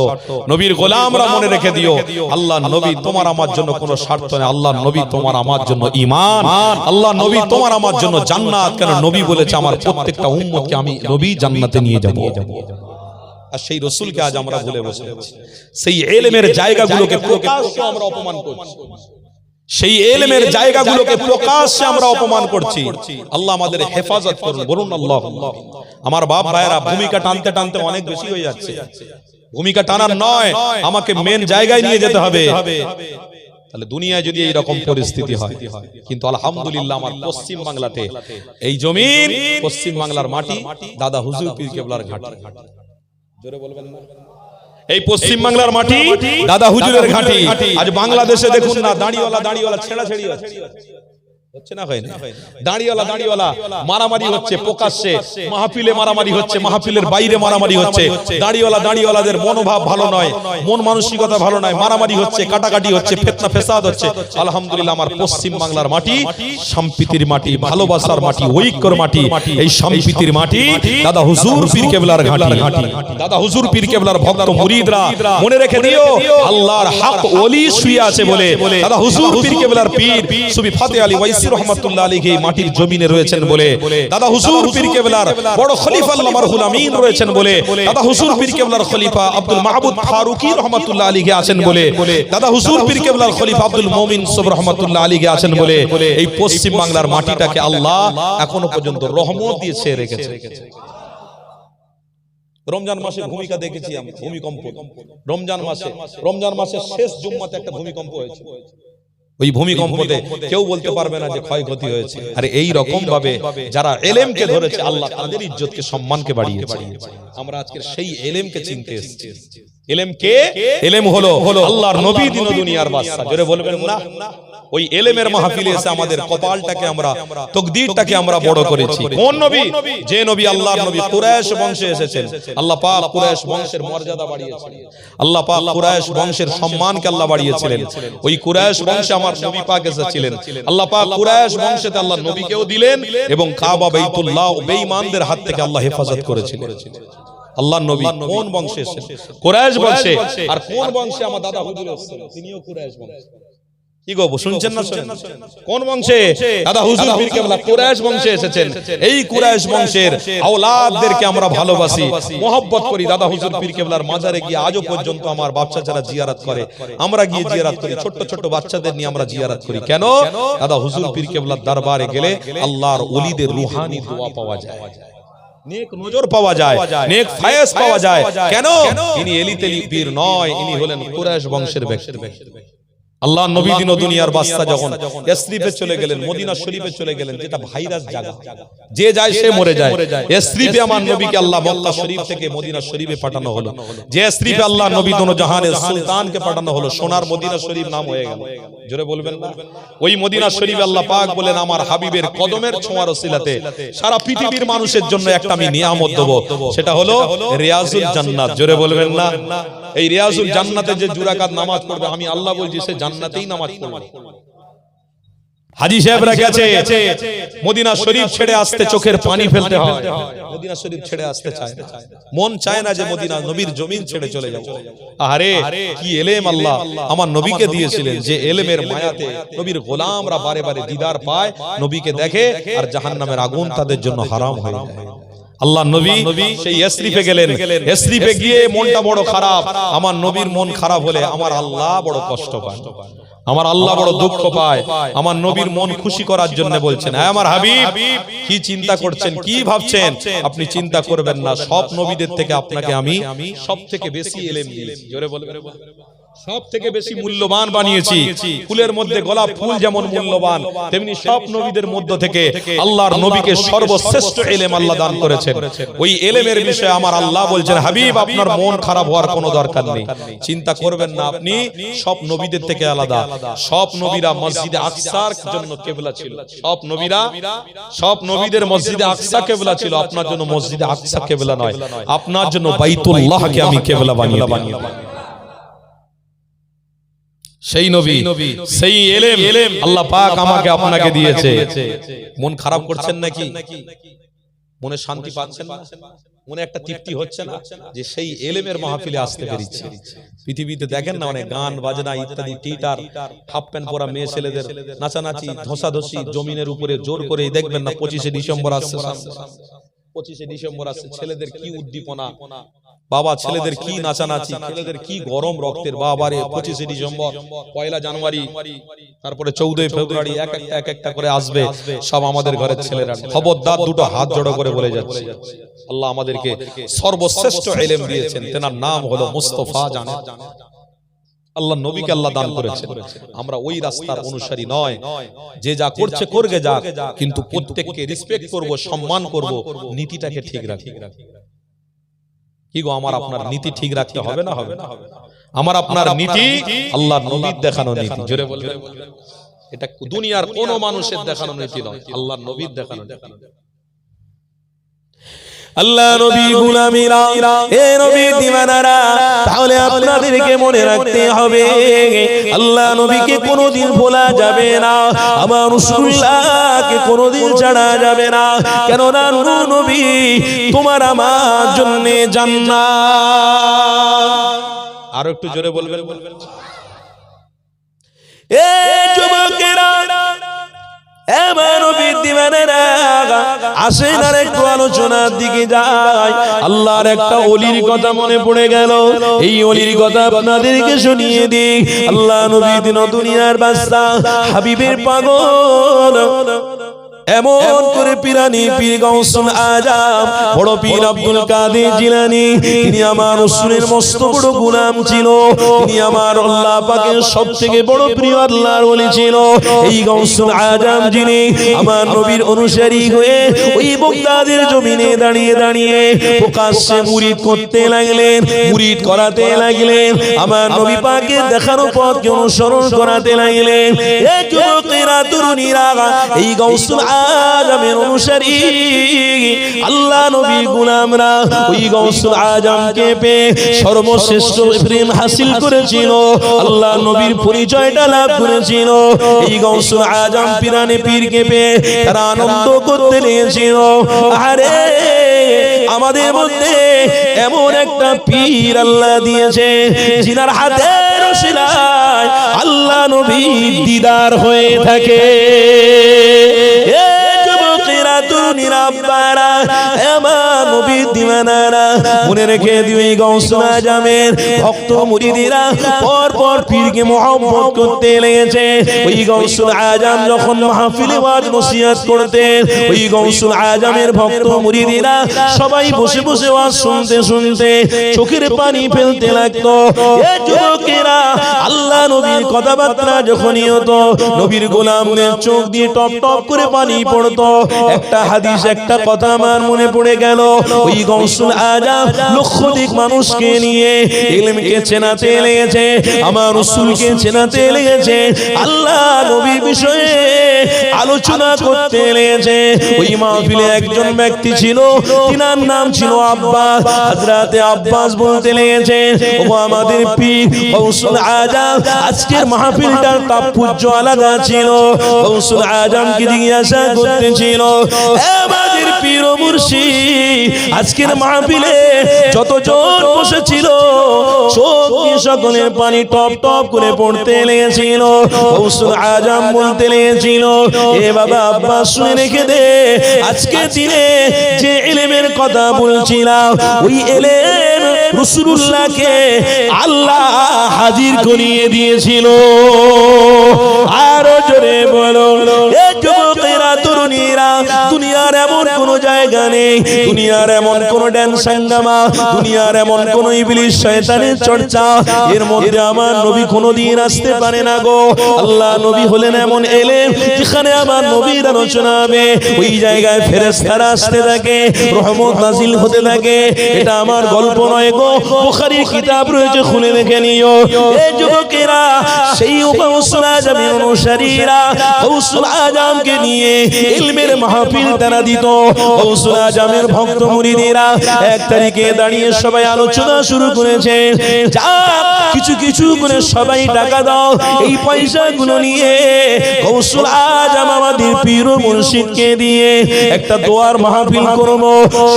নবীর গোলামরা মনে রেখে দিও, আল্লাহ নবী তোমার আমার জন্য কোনো স্বার্থ নেই। আল্লাহ নবী তোমার আমার জন্য ঈমান, আল্লাহ নবী তোমার আমার জন্য জান্নাত। কেন নবী বলেছে আমার প্রত্যেকটা উম্মতকে আমি নবী জান্নাতে নিয়ে যাব। আর সেই রাসূলকে আজ আমরা ভুলে বসে আছি। সেই ইলমের জায়গাগুলোকে প্রকাশ্যে আমরা অপমান করছি, সেই ইলমের জায়গাগুলোকে প্রকাশ্যে আমরা অপমান করছি। আল্লাহ আমাদের হেফাজত করুন, বলুন আল্লাহুম্মা। আমার বাপ ভাইয়েরা, ভূমিকা টানতে টানতে অনেক বেশি হয়ে যাচ্ছে। ভূমিকা টানার নয়, আমাকে মেন জায়গায় নিয়ে যেতে হবে। তাহলে দুনিয়ায় যদি এই রকম পরিস্থিতি হয়, কিন্তু আলহামদুলিল্লাহ আমার পশ্চিম বাংলাতে এই জমিন, পশ্চিম বাংলার মাটি দাদা হুজুর পীর কেবলার ঘাটি। জোরে বলবেন না? এই পশ্চিম বাংলার মাটি দাদা হুজুরের ঘাটি। আজ বাংলাদেশে দেখুন না, দাড়িওয়ালা ছেড়াছেড়ি হচ্ছে না, হয় না? দাড়িওয়ালা মারামারি হচ্ছে প্রকাশ্যে, মাহফিলে মারামারি হচ্ছে, মাহফিলের বাইরে মারামারি হচ্ছে। দাড়িওয়ালাদের মনোভাব ভালো নয়, মন মানসিকতা ভালো নয়, মারামারি হচ্ছে, কাটাকাটি হচ্ছে, ফিতনা ফেসাদ হচ্ছে। আলহামদুলিল্লাহ আমার পশ্চিম বাংলার মাটি সম্প্রীতির মাটি, ভালোবাসার মাটি, ঐক্যর মাটি। এই সম্প্রীতির মাটি দাদা হুজুর পীর কেবলার ঘাটি। দাদা হুজুর পীর কেবলার ভক্ত মুরিদরা মনে রেখে দিও, আল্লাহর হক ওলি শুয়ে আছে বলে দাদা হুজুর পীর কেবলার পীর সুফি ফাতে আলী রহমাতুল্লাহ আলাইহি এই মাটির জমিনে রয়েছেন বলে, দাদা হুজুর পীর কেবলার বড় খলিফা আল্লামা রুহুল আমিন রয়েছেন বলে, দাদা হুজুর পীর কেবলার খলিফা আব্দুল মাহমুদ ফারুকী রহমাতুল্লাহ আলাইহি আছেন বলে, দাদা হুজুর পীর কেবলার খলিফা আব্দুল মুমিন সুব রহমাতুল্লাহ আলাইহি আছেন বলে এই পশ্চিম বাংলার মাটিটাকে আল্লাহ এখনো পর্যন্ত রহমত দিয়ে ছেয়ে রেখেছে। রমজান মাসে ভূমিকা দেখেছি আমরা, ভূমিকম্প। রমজান মাসের শেষ জুম্মাতে একটা ভূমিকম্প হয়েছে। ওই ভূমিকম্পতে কেউ বলতে পারবে না যে ক্ষয়ক্ষতি হয়েছে। আর এই রকম ভাবে যারা ইলমকে ধরেছে, আল্লাহ তাদের ইজ্জতকে, সম্মানকে বাড়িয়েছে। আমরা আজকে সেই ইলমকে চিনতে এসেছি। ইলম হলো আল্লাহর নবী, দিন দুনিয়ার বাদশা। জোরে বলবেন না? ওই ইলমের মাহফিলে এসে আমাদের কপালটাকে আমরা, তাকদীরটাকে আমরা বড় করেছি। কোন নবী? যে নবী আল্লাহর নবী কুরাইশ বংশে এসেছেন। আল্লাহ পাক কুরাইশ বংশের মর্যাদা বাড়িয়েছিলেন, আল্লাহ পাক কুরাইশ বংশের সম্মানকে আল্লাহ বাড়িয়েছিলেন। ওই কুরাইশ বংশে আমার নবী পাক এসেছিলেন। আল্লাহ পাক কুরাইশ বংশেতে আল্লাহ নবীকেও দিলেন এবং কাবা বাইতুল্লাহ বেঈমানদের হাত থেকে আল্লাহ হেফাজত করেছিলেন। আল্লাহ নবী কোন বংশে এসেছেন? কুরাইশ বংশে। আর কোন বংশে? আমার দাদা হুজুর এসেছেন, তিনিও কুরাইশ বংশে। কি গো শুনছেন না? কোন বংশে? দাদা হুজুর পীর কেবলা কুরাইশ বংশে এসেছেন। এই কুরাইশ বংশের আওলাদদেরকে আমরা ভালোবাসি, মহব্বত করি। দাদা হুজুর পীর কেবলার মাজারে গিয়ে আজও পর্যন্ত আমার বাচ্চা যারা জিয়ারত করে, আমরা গিয়ে জিয়ারত করি। ছোট বাচ্চাদের নিয়ে আমরা জিয়ারত করি। কেন? দাদা হুজুর পীর কেবলার দরবারে গেলে আল্লাহর ওলিদের রুহানি দোয়া পাওয়া যায়, নেক নজর পাওয়া যায়, নেক ফায়েজ পাওয়া যায়। কেন? ইনি এলিতেলি পীর নয়, ইনি হলেন কুরাইশ বংশের ব্যক্তি। আল্লাহ নবী দিন দুনিয়ার বাদশা যখন ইসরিফে চলে গেলেন, মদিনা শরীফে চলে গেলেন, যেটা ভাইরাস জায়গা, যে যায় সে মরে যায়। ইসরিফে আমার নবীকে আল্লাহ মক্কা শরীফ থেকে মদিনা শরীফে পাঠানো হলো। যে ইসরিফে আল্লাহ নবী দোনো জাহানের সুলতানকে পাঠানো হলো, সোনার মদিনা শরীফ নাম হয়ে গেল। জোরে বলবেন না? ওই মদিনা শরীফে আল্লাহ পাক বলেন, আমার হাবিবের কদমের ছোঁয়ার ওসিলাতে সারা পৃথিবীর মানুষের জন্য একটা আমি নিয়ামত দেব, সেটা হলো রিয়াজুল জান্নাত। জোরে বলবেন না? এই রিয়াজুল জান্নাতে যে 2 রাকাত নামাজ পড়বে আমি আল্লাহ বলছি সে জান্নাতেই নামাজ পড়বে। হাজী সাহেবরা গেছে মদিনা শরীফ ছেড়ে আসতে চোখের পানি ফেলতে হয়, মদিনা শরীফ ছেড়ে আসতে চায় না, মন চায় না যে মদিনা নবীর জমিন ছেড়ে চলে যাব। আরে কি এলেম আল্লাহ আমার নবীকে দিয়েছিলেন, যে এলেমের মায়াতে নবীর গোলামরা বারে বারে দিদার পায়, নবীকে দেখে, আর জাহান্নামের আগুন তাদের জন্য হারাম হয়ে যায়। আল্লাহ নবী সেই ইয়াসরিফে গেলেন, ইয়াসরিফে গিয়ে মনটা বড় খারাপ। আমার নবীর মন খারাপ হলে আমার আল্লাহ বড় কষ্ট পায়, আমার আল্লাহ বড় দুঃখ পায়। আমার নবীর মন খুশি করার জন্য বলছেন, হ্যাঁ আমার হাবিব কি চিন্তা করছেন, কি ভাবছেন? আপনি চিন্তা করবেন না, সব নবীদের থেকে আপনাকে আমি সব থেকে বেশি এলেম দিয়েছি। জোরে বলবেন, সব থেকে বেশি মূল্যবান বানিয়েছি। ফুলের মধ্যে গোলাপ ফুল যেমন মূল্যবান, তেমনি সব নবীদের মধ্য থেকে আল্লাহর নবীকে সর্বশ্রেষ্ঠ এলেম আল্লাহ দান করেছেন। ওই এলেমের বিষয়ে আমার আল্লাহ বলছেন, হাবিব আপনার মন খারাপ হওয়ার কোনো দরকার নেই, চিন্তা করবেন না, আপনি সব নবীদের থেকে আলাদা। সব নবীরা মসজিদে আকসার জন্য কিবলা ছিল, সব নবীদের মসজিদে আকসা কিবলা ছিল, আপনার জন্য মসজিদে আকসা কিবলা নয়, আপনার জন্য বাইতুল্লাহকে আমি কিবলা বানিয়ে সেই নবী সেই এলেম আল্লাহ পাক আমাকে আপনাকে দিয়েছে। মন খারাপ করছেন নাকি? মনে শান্তি পাচ্ছেন না? মনে একটা তৃপ্তি হচ্ছে না যে সেই এলেমের মাহফিলে আসতে পেরেছি? পৃথিবীতে দেখেন না অনেক গান বাজনা ইত্যাদি, টিটার, হাফ প্যান্ট পরা মেয়ে ছেলেদের নাচানাচি, ধসাধসি, জমিনের উপরে জোর করে দেখবেন না। 25শে ডিসেম্বর আসছে, 25শে ডিসেম্বর আসছে, ছেলেদের কি উদ্দীপনা, বাবা ছেলেদের কি নাচানাচি, ছেলেদের কি গরম রক্তের, বাবারে 25শে ডিসেম্বর, 1 জানুয়ারি, তারপরে 14 ফেব্রুয়ারি, এক একটা করে আসবে, সব আমাদের ঘরের ছেলেরা। খবরদার, দুটো হাত জড়ো করে বলে যাচ্ছে, আল্লাহ আমাদেরকে সর্বশ্রেষ্ঠ ইলম দিয়েছেন, তেনার নাম হলো মুস্তাফা জানে। আল্লাহ নবীকে আল্লাহ দান করেছেন। আমরা ওই রাস্তার অনুসারী নয়, যে যা করছে করবে যাক, কিন্তু প্রত্যেককে রেসপেক্ট করব, সম্মান করব, নীতিটাকে ঠিক রাখি। কি গো, আমার আপনার নীতি ঠিক রাখতে হবে না? হবে না? আমার আপনার নীতি আল্লাহর নবীর দেখানো নীতি। জোরে বলবেন, এটা দুনিয়ার কোন মানুষের দেখানো নীতি নয়, আল্লাহর নবীর দেখানো নীতি। আল্লাহ নবী গোলামীরা, এ নবীর দিওয়ানারা, তাহলে আপনাদেরকে মনে রাখতে হবে আল্লাহ নবীকে কোনোদিন ভোলা যাবে না, আমার রাসূলুল্লাহকে কোনোদিন ছাড়া যাবে না। কেননা নূর নবী তোমার আমার জন্য জান্নাত। আরো একটু জোরে বলবেন। এ যুবকেরা, আমার নবীর দিওয়ানারা, আসেন আর একটু আলোচনার দিকে যাই। আল্লাহর একটা ওলির কথা মনে পড়ে গেল, এই ওলির কথা আপনাদেরকে শুনিয়ে দিই। আল্লাহ নবী দিন দুনিয়ার বাদশা, হাবিবের পাগল, এমন করে পিরানি পীর গাউসুল আজম বড় পীর আব্দুল কাদের জিলানী, তিনি আমার রাসূলের মস্ত বড় গোলাম ছিল, তিনি আমার আল্লাহ পাকের সবথেকে বড় প্রিয় আল্লাহর ওলি ছিল। এই গাউসুল আজম যিনি আমার নবীর অনুসারী হয়ে ওই বাগদাদের জমিনে দাঁড়িয়ে দাঁড়িয়ে প্রকাশ্যে মুরিদ করতে লাগলেন, মুরিদ করাতে লাগলেন, আমার নবী পাকের দেখানো পথকে অনুসরণ করাতে লাগলেন। এই যুবকেরা, তরুণীরা, এই গাউসুল আজমের অনুসারী আল্লাহ নবীর গোলামরা ওই গাউসুল আজমকে পেয়ে সর্বশ্রেষ্ঠ প্রেম হাসিল করেছিল, আল্লাহ নবীর পরিচয়টা লাভ করেছিল। এই গাউসুল আজম পিরানে পীরকে পেয়ে তারা আনন্দ করতে লেগেছিল। আরে আমাদের মধ্যে এমন একটা পীর আল্লাহ দিয়েছে, যিনার হাতের রশিলায় আল্লাহ নবীর দিদার হয়ে থাকে। মনে রেখে দিও, গাউসুল আজমের ভক্ত মুরিদিরা পর পর পীরকে মহব্বত করতে লেগেছে। ওই গাউসুল আজম যখন মাহফিলে ওয়াজ নসিহত করতেন, ওই গাউসুল আজমের ভক্ত মুরিদিরা সবাই বসে বসে ওয়াজ শুনতে শুনতে চোখের পানি ফেলতে লাগতো। এ যুবকেরা, আল্লাহ নবীর কথাবার্তা যখনই হতো, নবীর গোলামদের চোখ দিয়ে টপ টপ করে পানি পড়তো। একটা হাদিস একটা কথা আমার মনে পড়ে গেল। ওই গৌসুল আজম লক্ষাধিক মানুষকে নিয়ে ইলমকে চেনাতে লেগেছে, আমার রাসূলকে চেনাতে লেগেছে, আল্লাহ নবীর বিষয়ে আলোচনা করতে লেগেছে। ওই মাহফিলে একজন ব্যক্তি ছিল, তিনার নাম ছিল আব্বাস। হযরতে আব্বাস বলতে লেগেছে, ও আমাদের পীর গৌসুল আজম, আজকের মাহফিলটার তাৎপর্য আলাদা ছিল। গৌসুল আজমকে জিজ্ঞাসা করতেছিল, আমাদের পীর ও মুর্শিদ, আজকের মাহফিলে যতজন বসেছিল চোখ দিয়ে সকলের পানি টপ টপ করে পড়তে লেগেছিল। গৌসুল আজম বলতে লেগেছিল, এ বাবা আব্বাস শুনে রেখে দে, আজকে দিনে যে ইলমের কথা বলছিলাম ওই ইলম রাসূলুল্লাহকে আল্লাহ হাজির করিয়ে দিয়েছিল। আরো জোরে বলো, এ যুবকেরা তরুণীরা, দুনিয়ার এমন কোন জায়গা নেই, দুনিয়ার এমন কোন ড্যান্স হাঙ্গামা, দুনিয়ার এমন কোন ইবলিস শয়তানের চর্চা এর মধ্যে আমার নবী কোনদিন আসতে পারে না গো। আল্লাহ নবী হলেন এমন ইলম যেখানে আমার নবীর আলোচনা হবে, ওই জায়গায় ফেরেশতারা আসতে থাকে, রহমত নাজিল হতে থাকে। এটা আমার গল্প নয় গো, বুখারীর কিতাব রয়েছে, খুলে দেখে নিও। এই যুবকেরা সেই গৌসুল আজমের অনুসারীরা গৌসুল আজমকে নিয়ে ইলমের মাহফিল তারা দিত। গৌসুল আজমের ভক্ত মুরিদেরা এক তারিখে দাঁড়িয়ে সবাই আলোচনা শুরু করেছে, যা কিছু কিছু করে সবাই টাকা দাও, এই পয়সাগুলো নিয়ে গৌসুল আজম আমাদের পীর ও মুর্শিদকে দিয়ে একটা দোয়ার মাহফিল করব।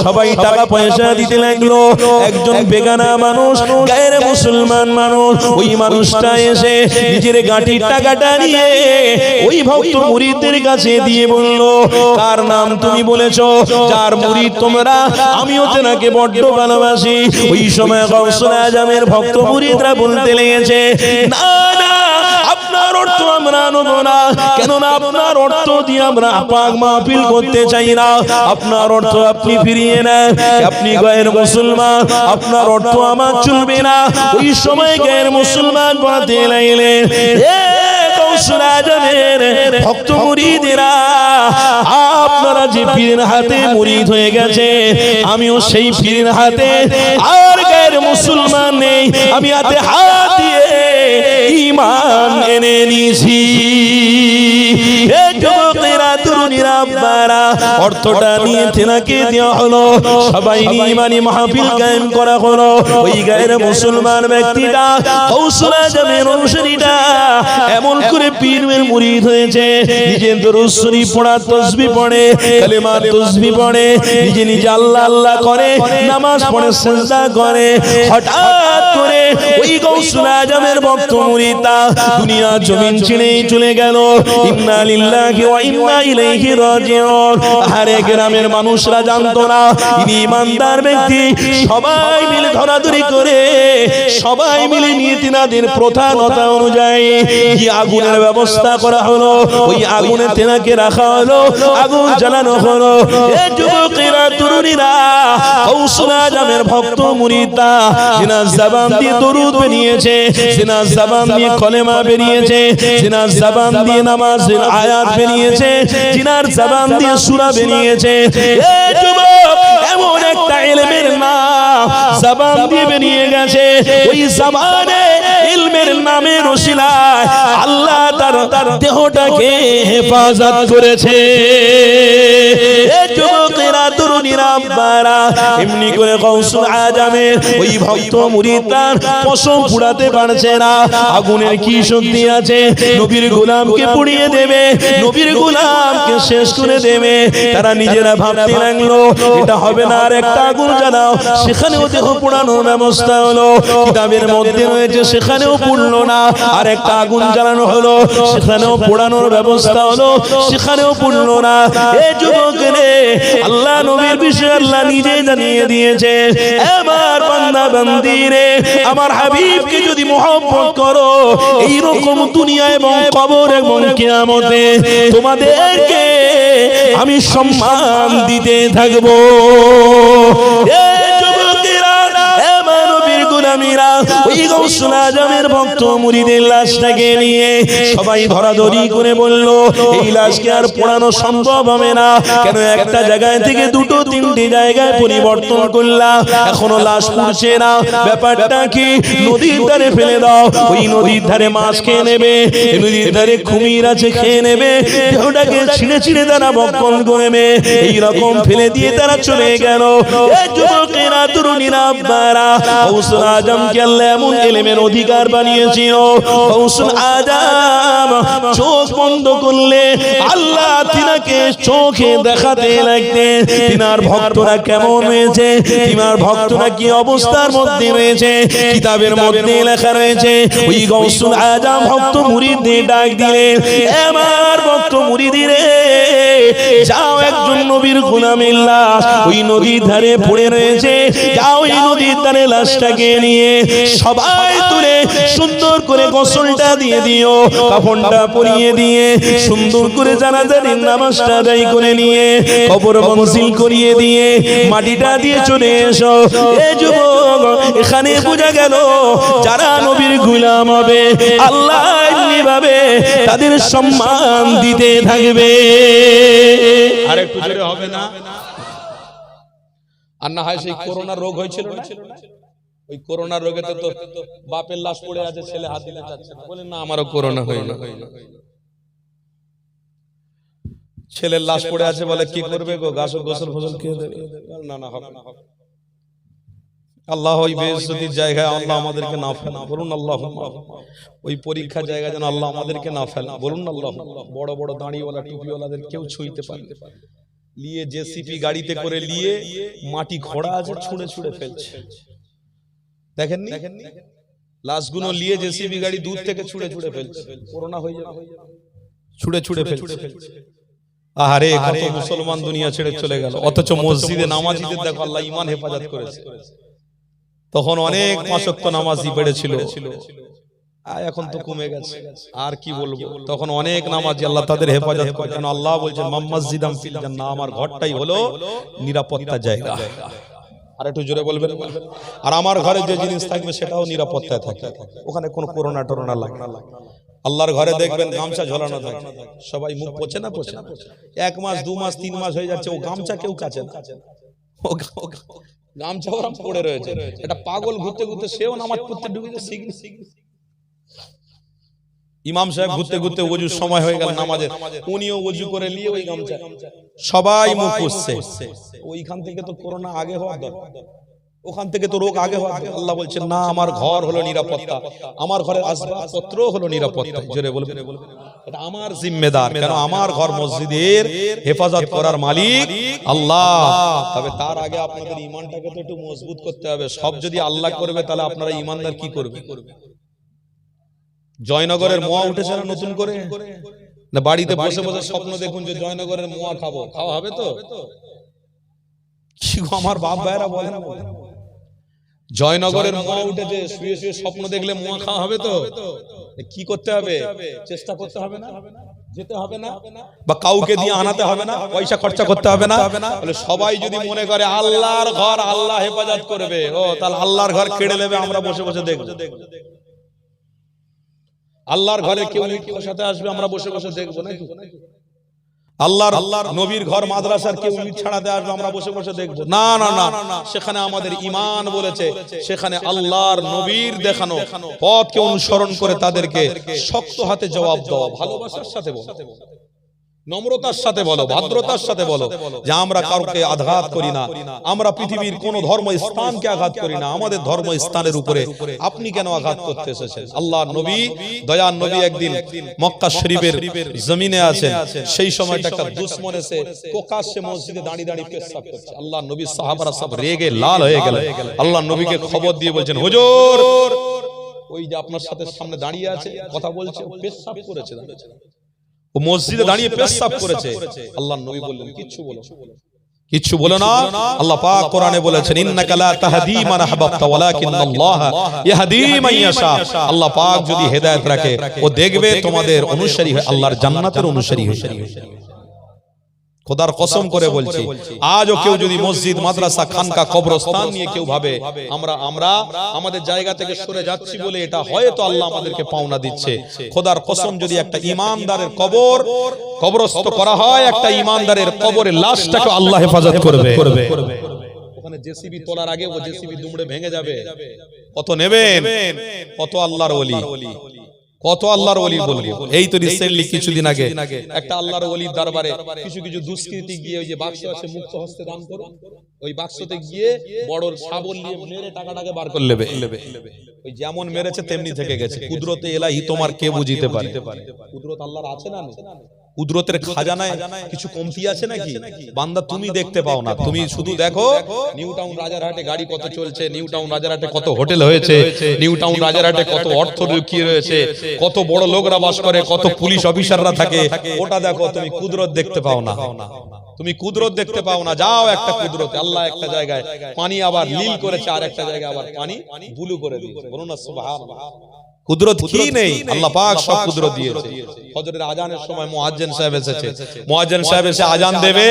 সবাই টাকা পয়সা দিতে লাগলো। একজন বেগানা মানুষ, গায়ের মুসলমান মানুষ, ওই মানুষটা এসে নিজের গাঁটির টাকাটা নিয়ে ওই ভক্ত মুরিদদের কাছে দিয়ে বলল, কার নাম তুমি বলেছো, যার মুরিদ তোমরা, আমিও তেনাকে বড্ড ভালোবাসি। ওই সময় গৌসুল আজমের ভক্ত মুরিদরা বলতে লেগেছে, না না, আপনার অর্থ আমরা নেব না, কেননা আপনার অর্থ দিয়ে আমরা পাক মাহফিল করতে চাই না। আপনার অর্থ আপনি ফিরিয়ে নেন, আপনি গায়ের মুসলমান, আপনার অর্থ আমার চলবে না। ওই সময় গায়ের মুসলমান বানাতে লাগলেন। গৌসুল আজমের ভক্ত মুরিদেরা, আপনারা যে পীরের হাতে মুরিদ হয়ে গেছে, আমিও সেই পীরের হাতে, আর গায়ের মুসলমান নেই, আমি হাতে হাত দিয়ে ঈমান এনে নিয়েছি। এই যুবকেরা তরুণীরা আব্বারা অর্থটা নিয়ে তেনাকে দেওয়া হলো, সবাই ঈমানি মাহফিল কায়েম করা হলো। ওই গায়ের মুসলমান ব্যক্তিটা গৌসুল আজমের অনুসারীটা এমন করে পীরের মুরিদ হয়েছে, নিজে দরুদ শরীফ পড়া, তাসবিহ পড়ে, কালেমা তাসবিহ পড়ে, নিজে নিজে আল্লাহ আল্লাহ করে, নামাজ পড়ে, সিজদা করে। হঠাৎ করে ওই গৌসুল আজমের ভক্ত মুরিদটা দুনিয়া জমিন ছেড়ে চলে গেল। ইন্না লিল্লাহি ওয়া ইন্না ইলাইহি রাজিউন। আরে গ্রামের মানুষরা জানতো না ইনি ইমানদার ব্যক্তি। সবাই মিলে ধরাধরি করে, সবাই মিলে নিয়ে তিনাদের প্রথানতা অনুযায়ী কি আগুনের ব্যবস্থা করা হলো, ওই আগুনে তেনাকে রাখা হলো, আগুন জ্বালানো হলো। এই যুবকেরা তরুণীরা গৌসুল আজমের ভক্ত মুরিদরা জিনার জবান দিয়ে দরুদ বেরিয়েছে, জিনার জবান দিয়ে কলেমা বেরিয়েছে, জিনার জবান দিয়ে নামাজের আয়াত বেরিয়েছে, জিনার জবান দিয়ে সূরা বেরিয়েছে। এই যুবক, এমন একটা ইলমের নাম জবান দিয়ে বেরিয়ে গেছে, ওই জবানে ইলমের নামের ওসিলায় আল্লাহ তার দেহটাকে হেফাজত করেছে। এই যুবকেরা তরুণীরা আব্বারা এমনি করে গৌসুল আজমের ওই ভক্ত মুরিদরা পশম পুড়াতে পারছে না। আগুনের কি শক্তি আছে, নবীর গোলামকে পুড়িয়ে দেবে, নবীর গোলামকে শেষ করে দেবে। তারা নিজেরা ভাবতে লাগলো এটা হবে না, আর একটা আগুন জ্বালাও। সেখানেও দেহ পোড়ানোর ব্যবস্থা হলো, কিতাবের মধ্যে রয়েছে সেখানেও পুড়লো না, আর একটা আগুন জ্বালানো হলো, সেখানেও পোড়ানোর ব্যবস্থা হলো, সেখানেও পুড়লো না। এই যুবকরে আল্লাহ নবীর বিষয়ে আল্লাহ নিজে জানিয়ে দিয়েছে, আমার বান্দা বান্দিরে, আমার হাবিবকে যদি মহব্বত করো, এই রকম দুনিয়া এবং কবর এবং কিয়ামতে তোমাদেরকে আমি সম্মান দিতে থাকবো। এই যুবকেরা, আমার নবীর গোলামিরা ওই গাউসুল আজমের ভক্ত মুরিদের লাশটাকে নিয়ে সবাই ধরাধরি করে বলল এই লাশকে আর পোড়ানো সম্ভব হবে না, কেন একটা জায়গায় থেকে দুটো তিনটে জায়গায় পরিবর্তন করলাম, এখনো লাশ পুড়ছে না, ব্যাপারটা কি? নদীর ধারে ফেলে দাও, ওই নদীর ধারে মাছ খেয়ে নেবে, নদীর ধারে কুমির আছে খেয়ে নেবে, দেহটাকে ছিঁড়ে ছিঁড়ে তারা ভক্ষণ করবে। এইরকম ফেলে দিয়ে তারা চলে গেল। যুবকেরা, তরুণীরা, আব্বারা, গাউসুল আজমকে আল্লাহ এমন ইলমের অধিকার বানিয়েছিল, গাউসুল আজম চোখ বন্ধ করলে আল্লাহ তিনাকে চোখে দেখাতে লাগতেন তিনার ভক্তরা কেমন রয়েছে, তিনার ভক্তরা কি অবস্থার মধ্যে রয়েছে। কিতাবের মধ্যে লেখা রয়েছে ওই গাউসুল আজম ভক্ত মুরিদদের ডাক দিলেন, আমার ভক্ত মুরিদিরে যাও, একজন নবীর গোলামের লাশ ওই নদীর ধারে পড়ে রয়েছে, যাও এই নদীর ধারে লাশটাকে নিয়ে সবাই তুলে সুন্দর করে গোসলটা দিয়ে দিও, কাফনটা পরিয়ে দিয়ে সুন্দর করে জানাজার নামাজটা আদায় করে নিয়ে কবর মনজিল করিয়ে দিয়ে মাটিটা দিয়ে চলে এসো। এ যুবক, এখানে বোঝা গেল যারা নবীর গোলাম হবে আল্লাহ এমনিভাবে তাদের সম্মান দিতে থাকবে। আর একটু জোরে হবে না? আর না হয় সেই করোনা রোগ হয়েছিল না, ওই করোনা রোগেতে তো বাপের লাশ পড়ে আছে, ছেলে হাত দিতে চাচ্ছে না, বলে না আমারও করোনা হইল। ছেলের লাশ পড়ে আছে, বলে কি করবে গো, গোসল ফসল খেয়ে দেবে, না না হবে না। আল্লাহ ওই বেইজ্জতির জায়গায় আল্লাহ আমাদেরকে না ফেলা, বলুন আল্লাহ। ওই পরীক্ষার জায়গা যেন আল্লাহ আমাদেরকে না ফেলা, বলুন আল্লাহ। বড় বড় দাঁড়িওয়ালা টুপিওয়ালাদের কেউ ছুঁইতে পারবে, নিয়ে জেসিপি গাড়িতে করে নিয়ে মাটি খোঁড়া আছে, ছুঁড়ে ছুঁড়ে ফেলছে, দেখেননি? লাশগুলো নিয়ে জেসিপি গাড়ি দূর থেকে ছুঁড়ে ছুঁড়ে ফেলছে, করোনা হয়ে যাবে, ছুঁড়ে ছুঁড়ে ফেলছে। আহারে, কত মুসলমান দুনিয়া ছেড়ে চলে গেল, অথচ মসজিদে নামাজিদের দেখো আল্লাহ ঈমান হেফাজত করেছে। তখন অনেক পাঁচ ওয়াক্ত নামাজি বেড়েছিল, এখন তো কমে গেছে, আর কি বলবো। তখন অনেক নামাজি আল্লাহ তাদের হেফাজত করে, কারণ আল্লাহ বলছেন মাম্মাসজিদাম ফিল জান্নাহ, আমার ঘরটাই হলো নিরাপত্তা জায়গা। আর একটু জোরে বলবেন। আর আমার ঘরে যে জিনিস থাকবে সেটাও নিরাপত্তায় থাকে, ওখানে কোনো করোনা টরোনা লাগে না। আল্লাহর ঘরে দেখবেন গামছা ঝোলানো থাকে, সবাই মুখ পোছে না, পোছে না, 1 মাস 2 মাস 3 মাস হয়ে যাচ্ছে, ও গামছা কেউ কাছে না, গামছা ওরা পড়ে রয়েছে। এটা পাগল ঘুরতে ঘুরতে সেও নামাজ পড়তে ঢুকেছে, ইমাম সাহেব ঘুরতে ঘুরতে ওযুর সময় হয়ে গেল নামাজের, উনিও ওযু করে নিয়ে ওই গামছা সবাই মুখ পুছছে। ওইখান থেকে তো করোনা আগে হওয়ার দরকার, ওখান থেকে তো রোগ আগে হওয়ার দরকার। আল্লাহ বলছেন না, আমার ঘর হলো নিরাপত্তা, আমার ঘরের আসবাবপত্র হলো নিরাপত্তা। জোরে বলবেন, এটা আমার জিম্মেদার, কেন আমার ঘর মসজিদের হেফাজত করার মালিক আল্লাহ। তবে তার আগে আপনাদের ঈমানটাকে তো একটু মজবুত করতে হবে। সব যদি আল্লাহ করবে তাহলে আপনারা ঈমানদার কি করবে? জয়নগরের মোয়া উঠেছে না নতুন করে, না বাড়িতে বসে বসে স্বপ্ন দেখুন যে জয়নগরের মোয়া খাবো, খাওয়া হবে তো? কি আমার বাপ ভাইরা বলে না, জয়নগরের মোয়া উঠেছে, শুয়ে শুয়ে স্বপ্ন দেখলে মোয়া খাওয়া হবে তো? কি করতে হবে? চেষ্টা করতে হবে না, যেতে হবে না, বা কাউকে দিয়ে আনাতে হবে না, পয়সা খরচা করতে হবে না। তাহলে সবাই যদি মনে করে আল্লাহর ঘর আল্লাহ হেফাজত করবে, ও তাহলে আল্লাহর ঘর কেড়ে নেবে, আমরা বসে বসে দেখবো। আল্লাহর ঘরে কেউ সাথে আসবে, আমরা বসে বসে দেখবো নাকি? আল্লাহর নবীর ঘর মাদ্রাসার কেউ ইট ছাড়াতে আসবে, আমরা বসে বসে দেখবো? না না না, সেখানে আমাদের ঈমান বলেছে, সেখানে আল্লাহর নবীর দেখানো পথকে অনুসরণ করে তাদেরকে শক্ত হাতে জবাব দেওয়া, ভালোবাসার সাথে বলো, নম্রতার সাথে বলো, ভদ্রতার সাথে বলো যে আমরা কাউকে আঘাত করি না, আমরা পৃথিবীর কোন ধর্ম স্থানকে আঘাত করি না, আমাদের ধর্ম স্থানের উপরে আপনি কেন আঘাত করতে এসেছেন? আল্লাহর নবী, দয়ার নবী একদিন মক্কা শরীফের জমিনে আছেন, সেই সময়টা একটা দুশমন এসে প্রকাশ্যে মসজিদে দাঁড়িয়ে দাঁড়িয়ে পেশাব করছে। আল্লাহর নবী সাহাবারা সব রেগে লাল হয়ে গেল, আল্লাহর নবীকে খবর দিয়ে বলছেন, হুজুর ওই যে আপনার সাথে সামনে দাঁড়িয়ে আছে কথা বলছে, ও পেশাব করেছে, ও মসজিদে দাঁড়িয়ে পেশাব করেছে। আল্লাহর নবী বললেন কিচ্ছু বলো, কিচ্ছু বলো না। আল্লাহ পাক কোরআনে বলেছেন ইন্নাকা লা তাহদি মান আহবাবতা ওয়ালাকিন্নাল্লাহ ইয়াহদি মান ইয়াশা। আল্লাহ পাক যদি হেদায়েত রাখে, ও দেখবে তোমাদের অনুসারী হয়, আল্লাহর জান্নাতের অনুসারী হয়। খোদার কসম করে বলছি, আজও কেউ যদি মসজিদ, মাদ্রাসা, খানকা, কবরস্থান নিয়ে কেউ ভাবে আমরা আমাদের জায়গা থেকে সরে যাচ্ছি বলে এটা হয়তো আল্লাহ আমাদেরকে পাওনা দিচ্ছে, খোদার কসম যদি একটা ইমানদারের কবরস্থ করা হয়, একটা ইমানদারের কবরের লাশটাকে আল্লাহ হেফাজত করবে। ওখানে জেসিবি তোলার আগে ও জেসিবি দুমড়ে ভেঙে যাবে। কত নেবেন? কত আল্লাহর ওলি, কত আল্লাহর ওলি বলবো। এই তো রিসেন্টলি কিছুদিন আগে একটা আল্লাহর ওলির দরবারে কিছু দুষ্কৃতী গিয়ে ওই যে বাক্স আছে মুক্ত হস্তে দান করো, ওই বাক্সতে গিয়ে বড় শাবল নিয়ে মেরে টাকাটাকে বার করে নেবে। ওই যেমন মেরেছে তেমনি থেকে গেছে। কুদরতে এলাহি তোমার কে বুঝিতে পারে? কুদরত আল্লাহর আছে না? কুদরতের খাজানায় কিছু কমতি আছে নাকি? বান্দা তুমি দেখতে পাও না, তুমি শুধু দেখো নিউ টাউন রাজারহাটে গাড়ি কত চলছে, নিউ টাউন রাজারহাটে কত হোটেল হয়েছে, নিউ টাউন রাজারহাটে কত অর্থ লুকিয়ে রয়েছে, কত বড় লোকরা বাস করে, কত পুলিশ অফিসাররা থাকে, ওটা দেখো। তুমি কুদরত দেখতে পাও না, তুমি কুদরত দেখতে পাও না। যাও একটা কুদরতে, আল্লাহ একটা জায়গায় পানি আবার নীল করেছে, আর একটা জায়গায় আবার পানি ব্লু করে দিয়েছে। বলুন না সুবহানাল্লাহ। কুদরত কি নেই? আল্লাহ পাক সব কুদরত দিয়েছে। ফজরের আজানের সময় মুয়াজ্জিন সাহেব এসেছে, মুয়াজ্জিন সাহেব এসে আজান দেবে,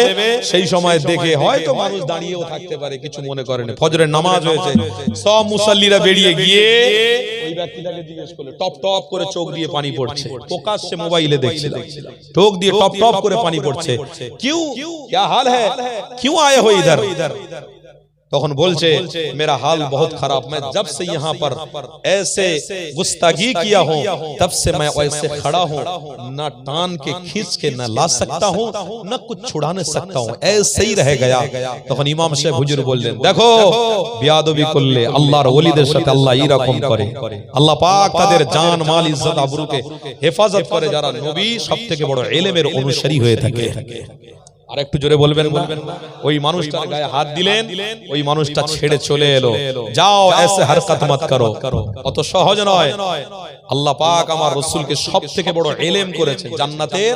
সেই সময় দেখে হয়তো মানুষ দাঁড়িয়েও থাকতে পারে, কিছু মনে করেনি। ফজরের নামাজ হয়েছে, সব মুসাল্লিরা বেরিয়ে গিয়ে ওই ব্যক্তিটাকে জিজ্ঞেস করলো, টপ টপ করে চোখ দিয়ে পানি পড়ছে, প্রকাশ্যে মোবাইলে দেখছিল, চোখ দিয়ে টপ টপ করে পানি পড়ছে। কিউ क्या हाल है, क्यों आए हो इधर? তখন বলছে मेरा हाल बहुत खराब, मैं जब से यहाँ पर ऐसे गुस्तागी किया हूँ तब से मैं ऐसे खड़ा हूँ, न टान के खींच के न ला सकता हूँ, न कुछ छुड़ा नहीं सकता हूँ, ऐसे ही रह गया। তখন ইমাম সাহেব হুজুর বললেন, দেখো বিয়াদবি করলে আল্লাহর ওলিদের সাথে আল্লাহ এরকম করে। আল্লাহ পাক তাদের জান, মাল, ইজ্জত, আবরুকে হেফাজত করে যারা নবী সবথেকে বড় ইলমের অনুসারী হয়ে থাকে। আর একটু জোরে বলবেন না? ওই মানুষটার গায়ে হাত দিলেন, ওই মানুষটা ছেড়ে চলে এলো। যাও এসে হরকত মত করো, অত সহজ নয়। আল্লাহ পাক আমার রাসূলকে সবথেকে বড় ইলম করেছেন, জান্নাতের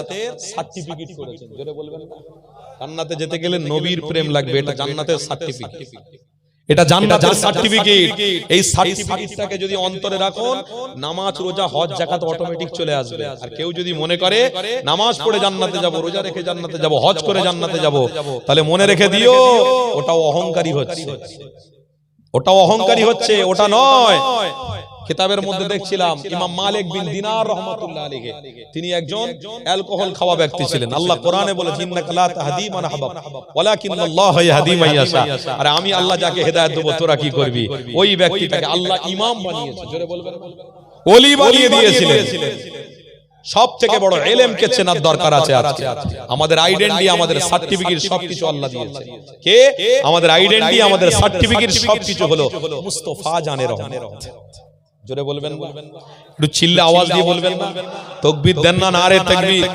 সার্টিফিকেট করেছেন। জোরে বলবেন না? জান্নাতে যেতে গেলে নবীর প্রেম লাগবে, এটা জান্নাতের সার্টিফিকেট, এটা জান্নাতের সার্টিফিকেট। এই সার্টিফিকেটটাকে যদি অন্তরে রাখুন, নামাজ, রোজা, হজ, যাকাত অটোমেটিক চলে আসবে। আর কেউ যদি মনে করে নামাজ পড়ে জান্নাতে যাব, রোজা রেখে জান্নাতে যাব, হজ করে জান্নাতে যাব, তাহলে মনে রেখে দিও ওটাও অহংকারী হচ্ছে, ওটাও অহংকারী হচ্ছে, ওটা নয়। কিতাবের মধ্যে দেখছিলাম ইমাম মালিক বিন দিনার রাহমাতুল্লাহ আলাইহি, তিনি একজন অ্যালকোহল খাওয়া ব্যক্তি ছিলেন। আল্লাহ কোরআনে বলেছেন, ইন্নাকা লা তাহদি মান আহবাব ওয়ালাকিন্নাল্লাহ ইয়াহদি মান ইয়াশা। আর আমি আল্লাহ যাকে হেদায়েত দেব, তোরা কি করবি? ওই ব্যক্তিটাকে আল্লাহ ইমাম বানিয়েছে। জোরে বলবেন, ওলি বানিয়ে দিয়েছিলেন। সব থেকে বড় ইলমকে চেনার দরকার আছে আজকে। আমাদের আইডেন্টি, আমাদের সার্টিফিকেট সবকিছু আল্লাহ দিয়েছে। কে? আমাদের আইডেন্টি, আমাদের সার্টিফিকেট সবকিছু হলো মুস্তাফা জানে রহমত। জোরে বলবেন, একটু চিল্লা আওয়াজ দিয়ে বলবেন না? তাকবীর দেন না, নারে তাকবীর।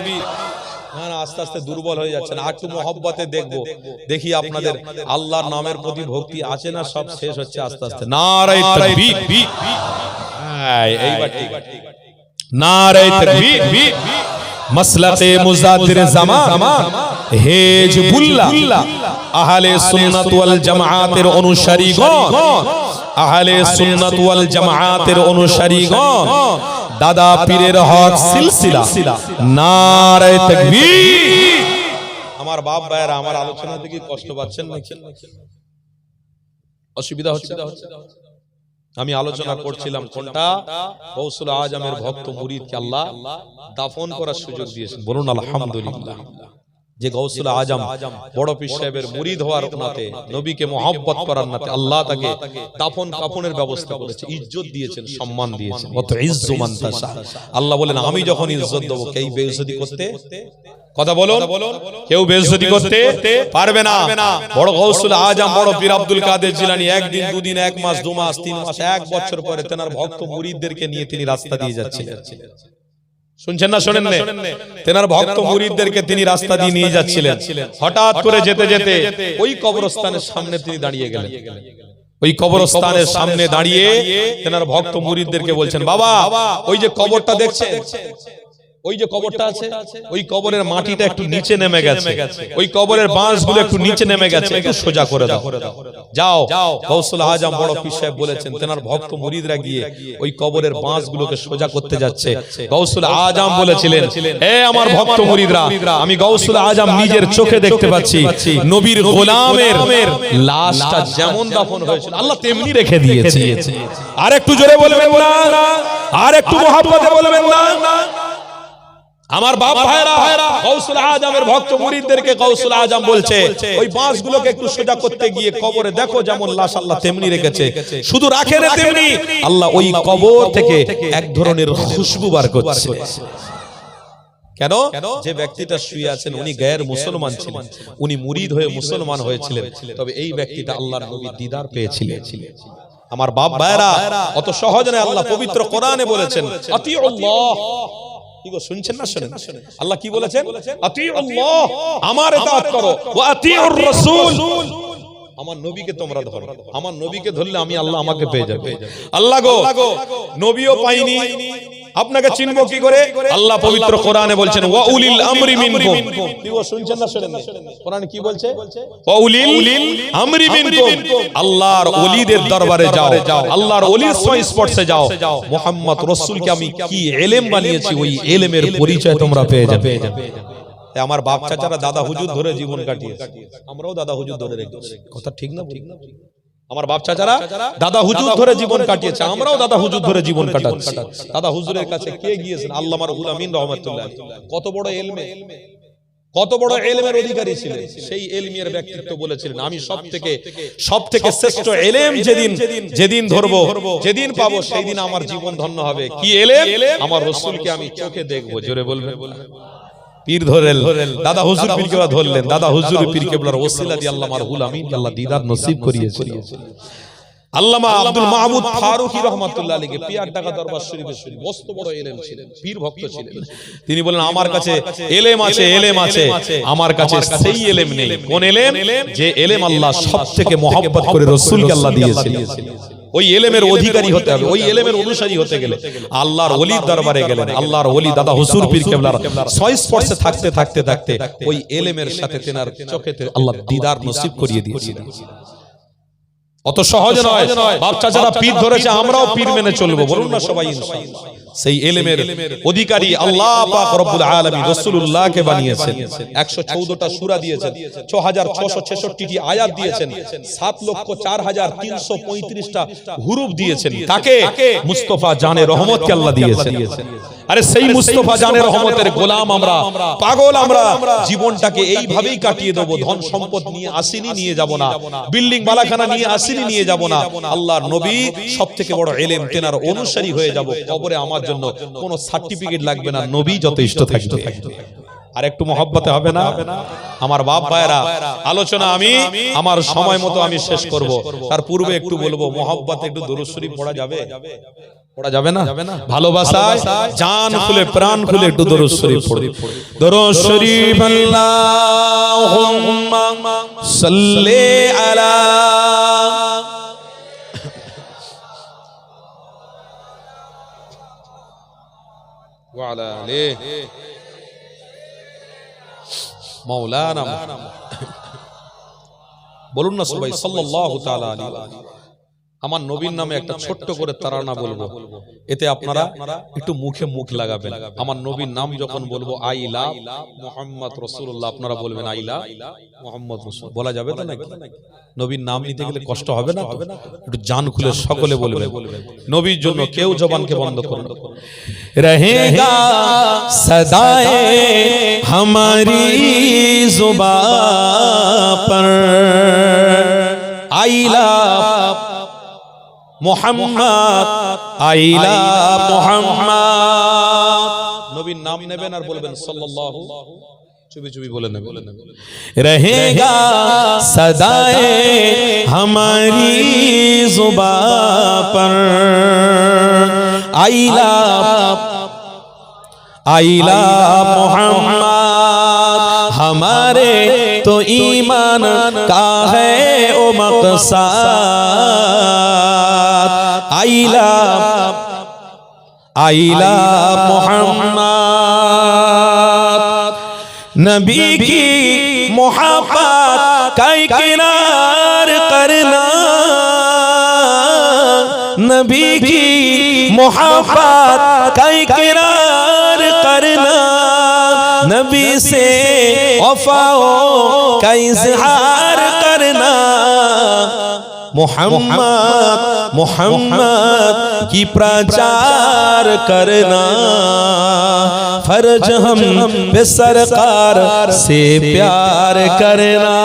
না না, আস্তে আস্তে দুর্বল হয়ে যাচ্ছেন। আর একটু মহব্বতে দেখবো, দেখি আপনাদের আল্লাহর নামের প্রতি ভক্তি আছে না? সব শেষ হচ্ছে আস্তে আস্তে। নারে তাকবীর, এইবার ঠিক, নারে তাকবীর। মাসলাকে মুজাদ্দির জামান হিজবুল্লাহ আহলে সুন্নাত ওয়াল জামাআতের অনুসারীগণ, আহলে সুন্নাত ওয়াল জামাআতের অনুসারীগণ, দাদা পীরের হক সিলসিলা, নারে তাকবীর। আমার বাপ ভাইরা, আমার আলোচনা থেকে কষ্ট পাচ্ছেন নাকি? অসুবিধা হচ্ছে? আমি আলোচনা করছিলাম কোনটা? গৌসুল আজমের ভক্ত মুরিদকে আল্লাহ দাফন করার সুযোগ দিয়েছেন। বলুন আলহামদুলিল্লাহ। যে গৌসুল আজম বড় পীর সাহেবের মুরিদ হওয়ার নাতে, নবীকে মহব্বত করার নাতে আল্লাহ তাকে দাফন কাফনের ব্যবস্থা করেছে, ইজ্জত দিয়েছেন, সম্মান দিয়েছেন। অত ইজ্জু মান তাশা। আল্লাহ বলেন, আমি যখন ইজ্জত দেব, কেউ বেইজ্জতি করতে, কথা বলুন, কেউ বেইজ্জতি করতে পারবে না। বড় গৌসুল আজম বড় পীর আব্দুল কাদের জিলানী একদিন, দুদিন, 1 মাস, 2 মাস, 3 মাস, 1 বছর পরে তেনার ভক্ত মুরিদদেরকে নিয়ে তিনি রাস্তা দিয়ে যাচ্ছিলেন। শুনছেন না? শোনেন না? তেনার ভক্ত মুরিদদেরকে তিনি রাস্তা দিয়ে নিয়ে যাচ্ছিলেন। হঠাৎ করে যেতে যেতে ওই কবরস্থানের সামনে তিনি দাঁড়িয়ে গেলেন। ওই কবরস্থানের সামনে দাঁড়িয়ে তেনার ভক্ত মুরিদদেরকে বলছেন, বাবা ওই যে কবরটা দেখছেন, ওই যে কবরটা আছে, ওই কবরের মাটিটা একটু নিচে নেমে গেছে, ওই কবরের বাঁশগুলো একটু নিচে নেমে গেছে, একটু সোজা করে দাও। যাও, গৌসুল আজম বড় পীর সাহেব বলেছেন, তেনার ভক্ত মুরিদরা গিয়ে ওই কবরের বাঁশগুলোকে সোজা করতে যাচ্ছে। গৌসুল আজম বলেছিলেন, হে আমার ভক্ত মুরিদরা, আমি গৌসুল আজম নিজের চোখে দেখতে পাচ্ছি নবীর গোলামের লাশটা যেমন দাফন হয়েছিল আল্লাহ তেমনি রেখে দিয়েছে। আর একটু জোরে বলবেন না, আর একটু মহব্বতে বলবেন না। আমার বাপ ভাইরা, গৌসুল আজমের ভক্ত মুরিদদেরকে গৌসুল আজম বলছে, ওই বাঁশগুলোকে একটু সোজা করতে গিয়ে কবরে দেখো যেমন লাশ আল্লাহ তেমনি রেখেছে। শুধু রাখে না, তেমনি আল্লাহ ওই কবর থেকে এক ধরনের খুশবু বার করছে। কেন? যে ব্যক্তিটা শুয়ে আছেন উনি গায়ের মুসলমান ছিলেন, উনি মুরিদ হয়ে মুসলমান হয়েছিলেন, তবে এই ব্যক্তিটা আল্লাহর নবীর দিদার পেয়েছিলেন। আমার বাপ ভাইরা, অত সহজ নয়। আল্লাহ পবিত্র কোরআনে বলেছেন, আতিউল্লাহ। কি গো, শুনছেন না? শুনেন আল্লাহ কি বলেছেন, আতিউল্লাহ, আমার ইতাআত করো, ওয়া আতিউর রাসূল, আমার নবীকে তোমরা ধরো। আমার নবীকে ধরলে আমি আল্লাহ আমাকে পেয়ে যাবে। আল্লাহ গো, নবীও পাইনি, আপনাকে চিনবো কি করে? আল্লাহ পবিত্র কোরআনে বলছেন, ওয়া উলিল আমরি মিনকুম। কি গো, শুনছেন না? শুনেন কোরআনে কি বলছে, ওয়া উলিল আমরি মিনকুম। আল্লাহর ওলিদের দরবারে যাও, আল্লাহর ওলির সংস্পর্শে যাও। মুহাম্মদ রাসূলকে আমি কি ইলম বানিয়েছি, ওই ইলমের পরিচয় তোমরা পেয়ে যাবে। আমার বাপ চাচারা দাদা হুজুর ধরে জীবন কাটিয়েছে, আমরাও দাদা হুজুর ধরে রেখেছি। কথা ঠিক না? আমার বাপ চাচারা দাদা হুজুর ধরে জীবন কাটিয়েছে, আমরাও দাদা হুজুর ধরে জীবন কাটাচ্ছি। দাদা হুজুরের কাছে কে গিয়েছেন? আল্লামা রুহুল আমিন রাহমাতুল্লাহ। কত বড় ইলমে, কত বড় ইলমের অধিকারী ছিলেন। সেই ইলমের ব্যক্তিত্ব বলেছিলেন, আমি সবথেকে শ্রেষ্ঠ ইলম যেদিন ধরবো, যেদিন পাবো, সেই দিন আমার জীবন ধন্য হবে। কি ইলম? আমার রাসূলকে আমি চোখে দেখবো। জোরে বলবেন। পীর ধরেন, দাদা হুজুর পীর কেবলা ধরলেন, দাদা হুজুর পীর কেবলার ওসিলা দিয়ে আল্লামা রুহুল আমিন আল্লাহ দিদার নসিব করিয়েছেন। আল্লামা আব্দুল মাহমুদ ফারুকী রাহমাতুল্লাহ আলাইহি পিয়ার ঢাকা দরবার শরীফের শরীফ মস্ত বড় ইলম ছিলেন, পীর ভক্ত ছিলেন। তিনি বলেন, আমার কাছে ইলম আছে, ইলম আছে, আমার কাছে সেই ইলম নেই। কোন ইলম? যে ইলম আল্লাহ সবথেকে মহব্বত করে রাসূলকে আল্লাহ দিয়েছেন। ওই ইলমের অধিকারী হতে হবে, ওই ইলমের অনুসারী হতে গেলে আল্লাহর ওলির দরবারে গেলেন। আল্লাহর ওলি দাদা হুজুর পীর কেবলার সংস্পর্শে থাকতে থাকতে থাকতে ওই ইলমের সাথে তেনার চোখেতে আল্লাহ দিদার নসিব করিয়ে দিয়েছিলেন। অত সহজ নয়। বাপ চাচারা পীর ধরেছে, আমরাও পীর মেনে চলবো, বলুন না সবাই ইনশাআল্লাহ। সেই ইলমের অধিকারী আল্লাহ পাক রব্বুল আলামিন রাসূলুল্লাহকে বানিয়েছেন। 114টা সূরা দিয়েছেন, 6666টি আয়াত দিয়েছেন, 7,04,335টা হুরুফ দিয়েছেন। তাকে মুস্তাফা জানে রহমতকে আল্লাহ দিয়েছেন। আরে সেই মুস্তাফা জানে রহমতের গোলাম আমরা, পাগল আমরা, জীবনটাকে এইভাবেই কাটিয়ে দেব। ধন সম্পদ নিয়ে আসিনি, নিয়ে যাব না। বিল্ডিং বালাখানা নিয়ে আসিনি, নিয়ে যাব না। আল্লাহর নবী সবথেকে বড় ইলম, তেনার অনুসারী হয়ে যাব। কবরে আমার জন্য কোনো সার্টিফিকেট লাগবে না, নবী যথেষ্ট থাকবে। আর একটু মহব্বতে হবে না? আমার বাপ ভাইরা, আলোচনা আমি আমার সময় মতো আমি শেষ করব। তার পূর্বে একটু বলবো, মহব্বতে একটু দরুদ শরীফ পড়া যাবে? পড়া যাবে না? ভালোবাসায় জান খুলে প্রাণ খুলে একটু দরুদ শরীফ পড়ি। দরুদ শরীফ আল্লাহুম্মা সাল্লি আলা ওয়া আলা আলিহি মাওলানা। বলুন না সবাই সাল্লাল্লাহু তাআলা আলাইহি। আমার নবীর নামে একটা ছোট্ট করে তারানা বলবো, এতে আপনারা একটু মুখে মুখ লাগাবেন। আমার নবীর নাম যখন বলবো, আই লাভ মুহাম্মদ রাসূলুল্লাহ, আপনারা বলবেন আই লাভ মুহাম্মদ রাসূল। বলা যাবে তো নাকি? নবীর নাম নিতে গেলে কষ্ট হবে না তো? একটু জান খুলে সকলে বলবেন নবীর জন্য, কেউ জবানকে বন্ধ করুন। রহেগা সদায়ে हमारी जुबान पर I love Mohammad, I love Muhammad. नबीर नाम नेবেন আর বলবেন সাল্লাল্লাহু, চুপি চুপি বলে নেবেন। रहेगा सदाए हमारी जुबान पर आई लव आइला मोहम्मद, हमारे तो ईमान का है ओ मकसद। आइला आइला मोहम्मद, नबी की मोहब्बत का इकरार करना, नबी की मोहब्बत का इकरार करना, नबी से वफाओं का इजहार करना, मोहम्मद मोहम्मद की प्रचार करना, फर्ज हम पे सरकार से प्यार करना।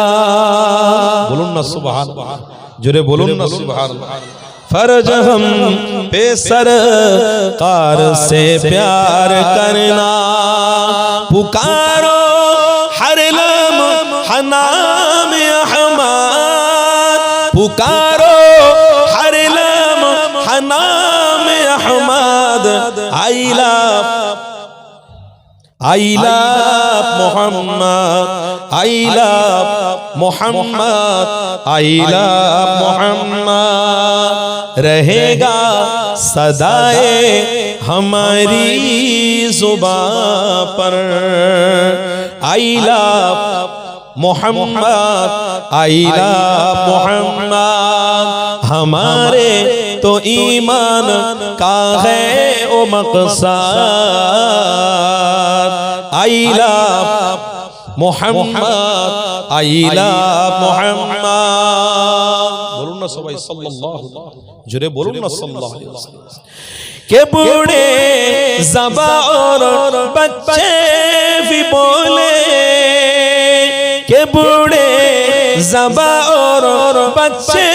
बोलूं ना सुभान, जोरे बोलूं ना सुभान। फर्ज हम पे सरकार से प्यार करना, पुकारो हर लम्हा नाम अहमद, पुकारो हर लम्हा नाम Ahmad, I love Mohammad, I love Mohammad, I love Mohammed, रहेगा सदाए हमारी जुबां पर, I love Mohammad, I love Mohammed, हमारे तो ईमान का है ओ मकसद, I love Mohammad, I love Mohammed. बोलूं ना सबाई सल्लल्लाहु, जुरे बोलूं ना सल्लल्लाहु अलैहि वसल्लम। के बूढ़े ज़बा और बच्चे भी बोले, के बूढ़े ज़बा और बच्चे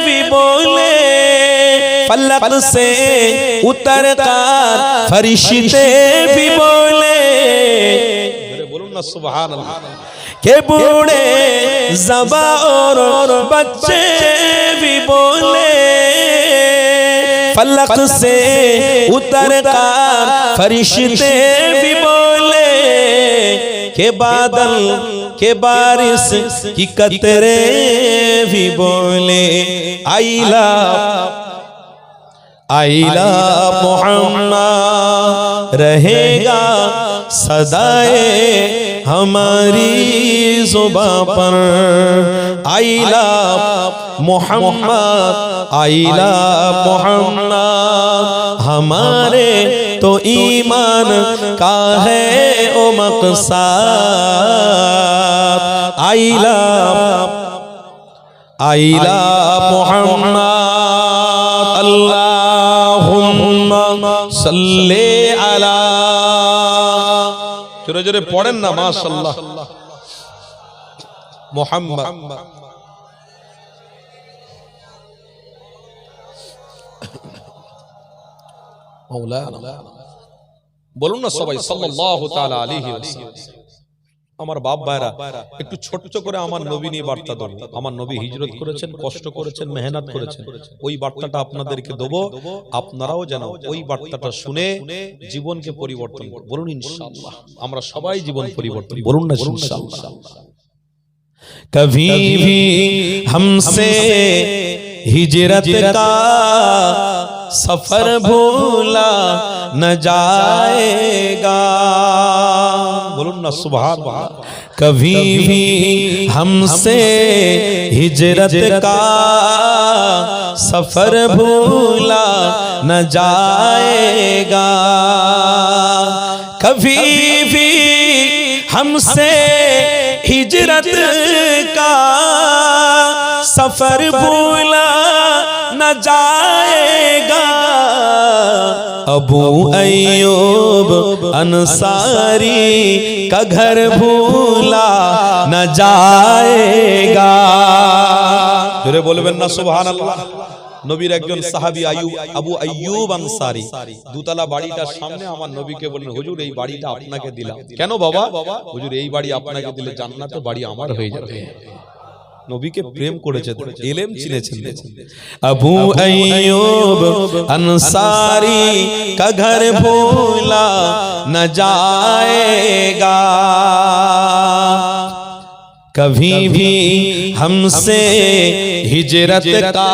भी बोले, फलक से उतर कर फरिश्ते भी बोले, बोलूं ना सुभान अल्लाह। के बूढ़े ज़बा और बच्चे भी बोले, फलक से उतर कर फरिश्ते भी बोले, के बादल के बारिश की कतरे भी बोले, आई लव मोहम्मद, रहेगा सदाए हमारी जुबां पर, I love Mohammad, I love Mohammed, हमारे तो ईमान का है ओ मकसद, आई लव मोहम्मद, अल्लाहुम्मा सल्ले अला, जोरे जोरे पढ़ेन ना माशाअल्लाह, मोहम्मद मौलाना। বলুন না সবাই সাল্লাল্লাহু তাআলা আলাইহি ওয়াসাল্লাম। আমার বাপ ভাইরা একটু ছোট্ট করে আমার নবী নিয়ে বার্তা দেব। আমার নবী হিজরত করেছেন, কষ্ট করেছেন, মেহনত করেছেন, ওই বার্তাটা আপনাদেরকে দেব, আপনারাও যেন ওই বার্তাটা শুনে জীবনকে পরিবর্তন করুন। বলুন ইনশাআল্লাহ, আমরা সবাই জীবন পরিবর্তন, বলুন না ইনশাআল্লাহ। कभी भी हमसे हिजरत का सफर भूला न जाएगा, बोलो ना सुभान अल्लाह। कभी भी हमसे हिजरत का सफर भूला न जाएगा, कभी भी हमसे हिजरत का सफर भूला न जाएगा, अबू अय्यूब अंसारी का घर भूला न जाएगा। जोरे बोलবেন না সুবহানাল্লাহ। নবীর একজন সাহাবী আবু আইয়ুব আনসারী দুতলা বাড়িটার সামনে আমার নবীকে বললেন, হুজুর এই বাড়িটা আপনাকে দিলাম। কেন বাবা? হুজুর এই বাড়ি আপনাকে দিলে জান্নাতে বাড়ি আমার হয়ে যাবে। নবীকে প্রেম করেছেন, ইলম চিনেছেন। আবু আইয়ুব আনসারী কা ঘর ভুলা না যায়েগা, कभी भी हमसे हिजरत का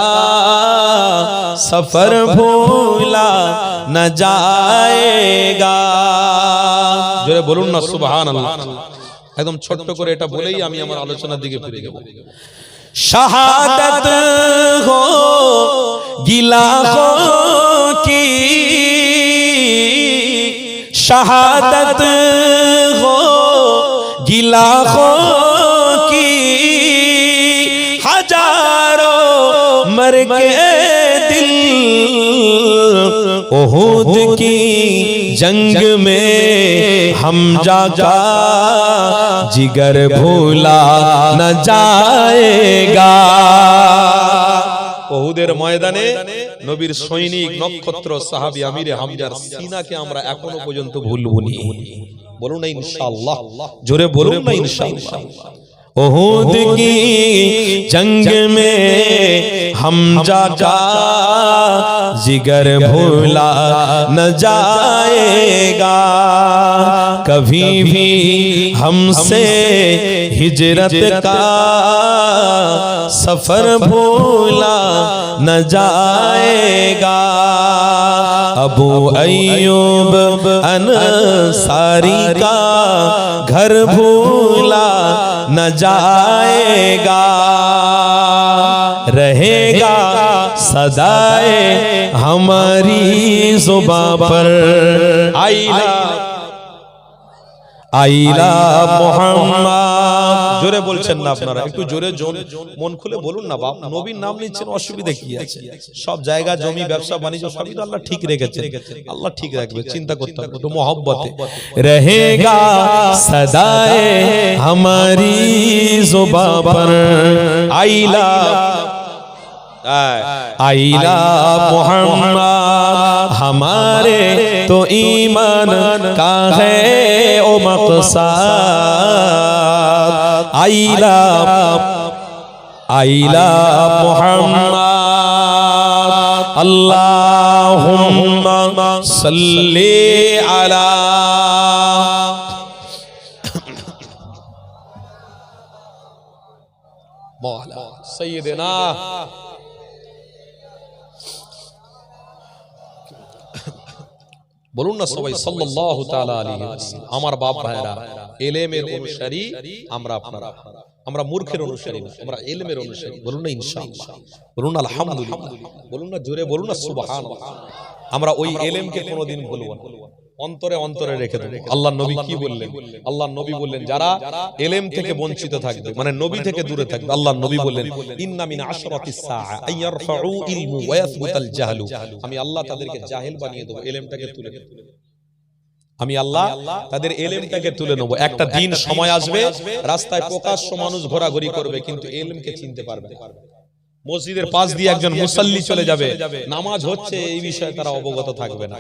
सफर भूला न जाएगा। জোরে বলুন না সুবহানাল্লাহ। একদম ছোট্ট করে এটা বলেই আমি আমার আলোচনার দিকে ফিরে যাব। शहादत हो गिलाखों की, शहादत हो गिलाखों की, हजारों मर के दिल उहुद की जंग में हम जागा जिगर भूला न जाएगा। উহুদের ময়দানে নবীর সৈনিক নক্ষত্র সাহাবী আমিরে হামজার সিনাকে আমরা এখনো পর্যন্ত ভুলবনি। বলুন না ইনশাআল্লাহ, জোরে বলুন না ইনশাআল্লাহ। उहुद की जंग में हम जागा जिगर भूला न जाएगा। कभी भी हमसे हिजरत का सफर भूला न जाएगा। अबू अय्यूब अंसारी का घर भूला न जाएगा। रहेगा सदाए हमारी जुबां पर आइला आइला मोहम्मद। জোরে বলছেন না আপনারা, একটু জোরে মন খুলে বলুন না। বাপ নবীর নাম নিচ্ছেন, অসুবিধা কি আছে? সব জায়গা জমি ব্যবসা বাণিজ্য সবই তো আল্লাহ ঠিক রেখেছে, আল্লাহ ঠিক রাখবে, চিন্তা করতে হবে একটু মহব্বতে। रहेगा सदाए हमारी जुबां पर आइला आइला मोहम्मद। हमारे तो ईमान का है ओ मकसद। आइला आइला मोहम्मद। अल्लाहुम्मा सल्ली अला मौला सय्यिदना বলুন না সবাই সাল্লাল্লাহু তাআলা আলাইহি ওয়াসাল্লাম। আমার বাপ ভাইরা, ইলমের অনুসারী আমরা, আপনারা আমরা মূর্খের অনুসারী না, আমরা ইলমের অনুসারী। বলুন না ইনশাআল্লাহ, বলুন না আলহামদুলিল্লাহ, বলুন না জোরে, বলুন না সুবহানাল্লাহ। আমরা ওই ইলমকে কোনোদিন ভুলব না, অন্তরে অন্তরে রেখে দেব। আল্লাহ নবী কি বললেন? আল্লাহ নবী বললেন যারা ইলম থেকে বঞ্চিত থাকবে, মানে নবী থেকে দূরে থাকবে, আল্লাহ নবী বললেন ইন্না মিন আশরাতিস সাআ আইয়ারফাউ ইলমু ওয়া ইয়াসবুতাল জাহলু। আমি আল্লাহ তাদেরকে জাহেল বানিয়ে দেব, ইলমটাকে তুলে নেব। আমি আল্লাহ তাদের ইলমটাকে তুলে নেব। একটা দিন সময় আসবে, রাস্তায় প্রকাশ্য মানুষ ঘোরাঘুরি করবে, কিন্তু ইলমকে চিনতে পারবে না। মসজিদের পাশ দিয়ে একজন মুসাল্লি চলে যাবে, নামাজ হচ্ছে এই বিষয়ে তারা অবগত থাকবে না।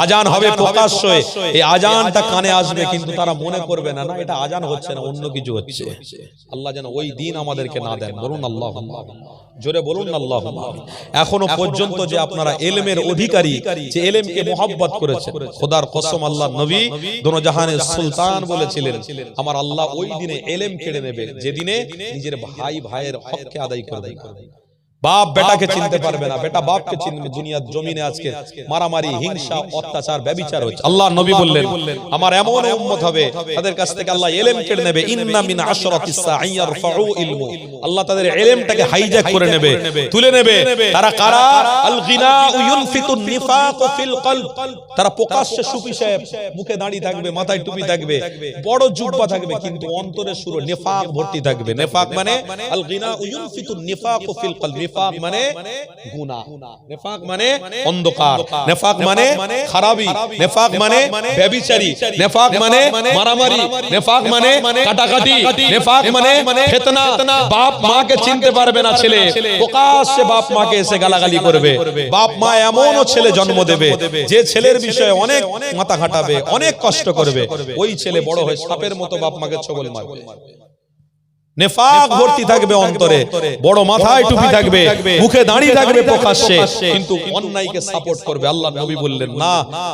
আজান হবে প্রকাশ্যে, এই আজানটা কানে আসবে, কিন্তু তারা মনে করবে না, না এটা আজান হচ্ছে না, অন্য কিছু হচ্ছে। আল্লাহ যেন ওই দিন আমাদেরকে না দেন। বলুন আল্লাহুম্মা, জোরে বলুন আল্লাহুম্মা। এখনো পর্যন্ত যে আপনারা ইলমের অধিকারী, যে ইলমকে মুহাব্বত করেছেন, খোদার কসম আল্লাহ নবী দোনো জাহানের সুলতান বলেছিলেন আমার আল্লাহ ওই দিনে ইলম কেড়ে নেবে যেদিনে নিজের ভাই ভাইয়ের হককে আদায় করবে। বাপ বেটাকে চিনতে পারবে না, বেটা বাপকে চিনবে। দুনিয়ার জমিনে আজকে মারামারি, হিংসা, অত্যাচার, ব্যভিচার হচ্ছে। আল্লাহ নবী বললেন আমার এমন উম্মত হবে তাদের কাছ থেকে আল্লাহ ইলম কেড়ে নেবে। ইন্না মিন আশরাতিস সাআ ইয়ারফাউ ইলমু। আল্লাহ তাদের ইলমটাকে হাইজ্যাক করে নেবে, তুলে নেবে। তারা কারা? আল গিনাউ ইউনফিতুন নিফাক ফিল কলব। তারা প্রকাশ্যে সুফি সাহেব, মুখে দাড়ি থাকবে, মাথায় টুপি থাকবে, বড় জুব্বা থাকবে, কিন্তু অন্তরে সুর নিফাক ভর্তি থাকবে। নিফাক মানে আল গিনাউ ইউনফিতুন নিফাক ফিল কলব। নিফাক মানে গুনাহ, নিফাক মানে অন্ধকার, নিফাক মানে খারাপি, নিফাক মানে ব্যভিচারী, নিফাক মানে মারামারি, নিফাক মানে কাটাকাটি, নিফাক মানে ফিতনা। বাপ মাকে চিনতে পারবে না ছেলে, প্রকাশ্যে বাপ মাকে এসে গালাগালি করবে। বাপ মা এমনও ছেলে জন্ম দেবে যে ছেলের বিষয়ে অনেক মাথা ঘাটাবে, অনেক কষ্ট করবে। ওই ছেলে বড় হয়ে সাপের মতো বাপ মাকে ছবল মারবে। নেফাক ভর্তি থাকবে অন্তরে, বড় মাথায় টুপি থাকবে, মুখে দাঁড়িয়ে থাকবে প্রকাশ্যে, কিন্তু অন্যায়কে সাপোর্ট করবে। আল্লাহ নবী বললেন না,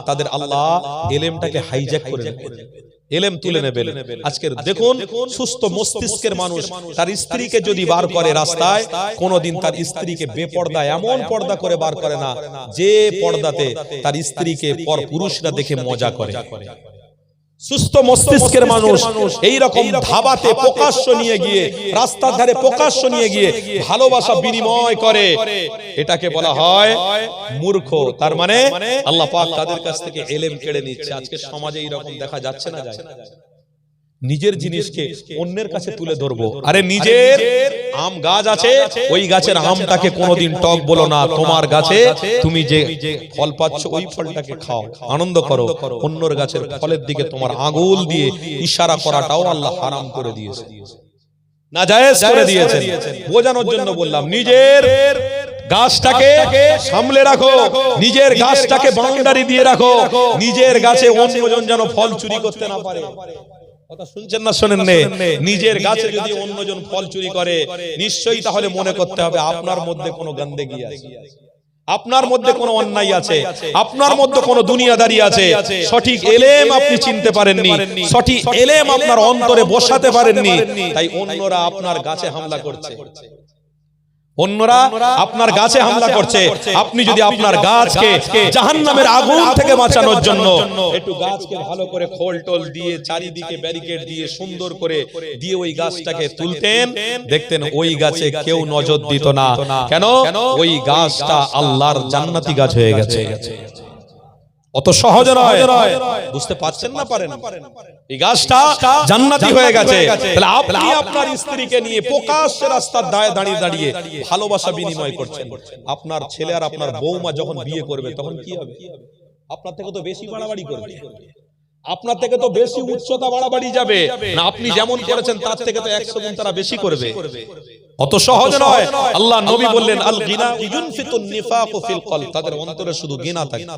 তাদের আল্লাহ ইলমটাকে হাইজ্যাক করে নেবে। এলেম তুলে নেবেন। আজকের দেখুন সুস্থ মস্তিষ্কের মানুষ তার স্ত্রীকে যদি বার করে রাস্তায়, কোনোদিন তার স্ত্রীকে বেপর্দা এমন পর্দা করে বার করে না যে পর্দাতে তার স্ত্রীকে পর পুরুষরা দেখে মজা করে। সুস্থ মস্তিষ্কের মানুষ এই রকম ধাবাতে প্রকাশ্য নিয়ে গিয়ে, রাস্তার ধারে প্রকাশ্য নিয়ে গিয়ে ভালোবাসা বিনিময় করে, এটাকে বলা হয় মূর্খ। তার মানে আল্লাহ পাক তাদের কাছ থেকে এলেম কেড়ে নিচ্ছে। আজকে সমাজে এই রকম দেখা যাচ্ছে না? যায়। নিজের জিনিসকে অন্যের কাছে তুলে ধরবো। আরে নিজের আম গাছ আছে, ওই গাছের আমটাকে কোনোদিন টক বলো না। তোমার গাছে তুমি যে ফল পাচ্ছ ওই ফলটাকে খাও, আনন্দ করো। অন্যর গাছের ফলের দিকে তোমার আঙুল দিয়ে ইশারা করাটাও আল্লাহ হারাম করে দিয়েছে, নাজায়েজ করে দিয়েছেন। বোঝানোর জন্য বললাম, নিজের গাছটাকে সামলে রাখো, নিজের গাছটাকে বাউন্ডারি দিয়ে রাখো, নিজের গাছে অন্যজন যেন ফল চুরি করতে না পারে। কথা শুনছেন না শোনেন? নিজের গাছে যদি অন্যজন ফল চুরি করে, নিশ্চয়ই তাহলে মনে করতে হবে আপনার মধ্যে কোনো গন্দেগি আছে, আপনার মধ্যে কোনো অন্যায় আছে, আপনার মধ্যে কোনো দুনিয়াদারি আছে। সঠিক এলেম আপনি চিনতে পারেননি, সঠিক এলেম আপনার অন্তরে বসাতে পারেননি, তাই অন্যরা আপনার গাছে হামলা করছে, অন্যরা আপনার গাছে হামলা করছে। আপনি যদি আপনার গাছকে জাহান্নামের আগুন থেকে বাঁচানোর জন্য একটু গাছকে ভালো করে খোল টোল দিয়ে, চারিদিকে ব্যারিকেড দিয়ে, সুন্দর করে দিয়ে ওই গাছটাকে তুলতেন, দেখতেন ওই গাছে কেউ নজর দিত না। কেন? ওই গাছটা আল্লাহর জান্নাতি গাছ হয়ে গেছে। অত সহজ নয়, বুঝতে পারছেন না? পারেন? এই গাছটা জান্নাতি হয়ে গেছে। তাহলে আপনি আপনার স্ত্রীকে নিয়ে প্রকাশ্যে রাস্তার দাঁড়িয়ে দাঁড়িয়ে ভালোবাসা বিনিময় করছেন। আপনার ছেলে আর আপনার বৌমা যখন বিয়ে করবে তখন কি হবে? আপনার থেকে তো বেশি বাড়াবাড়ি করবে, আপনার থেকে তো বেশি উচ্চতা বাড়াবাড়ি যাবে না। আপনি যেমন করেছেন তার থেকে তো 100 গুণ তারা বেশি করবে। অত সহজ নয়। আল্লাহ নবী বললেন, আল গিনা ইউনফিতুন নিফাকু ফিল কলব, তাদের অন্তরে শুধু গিনা থাকবে,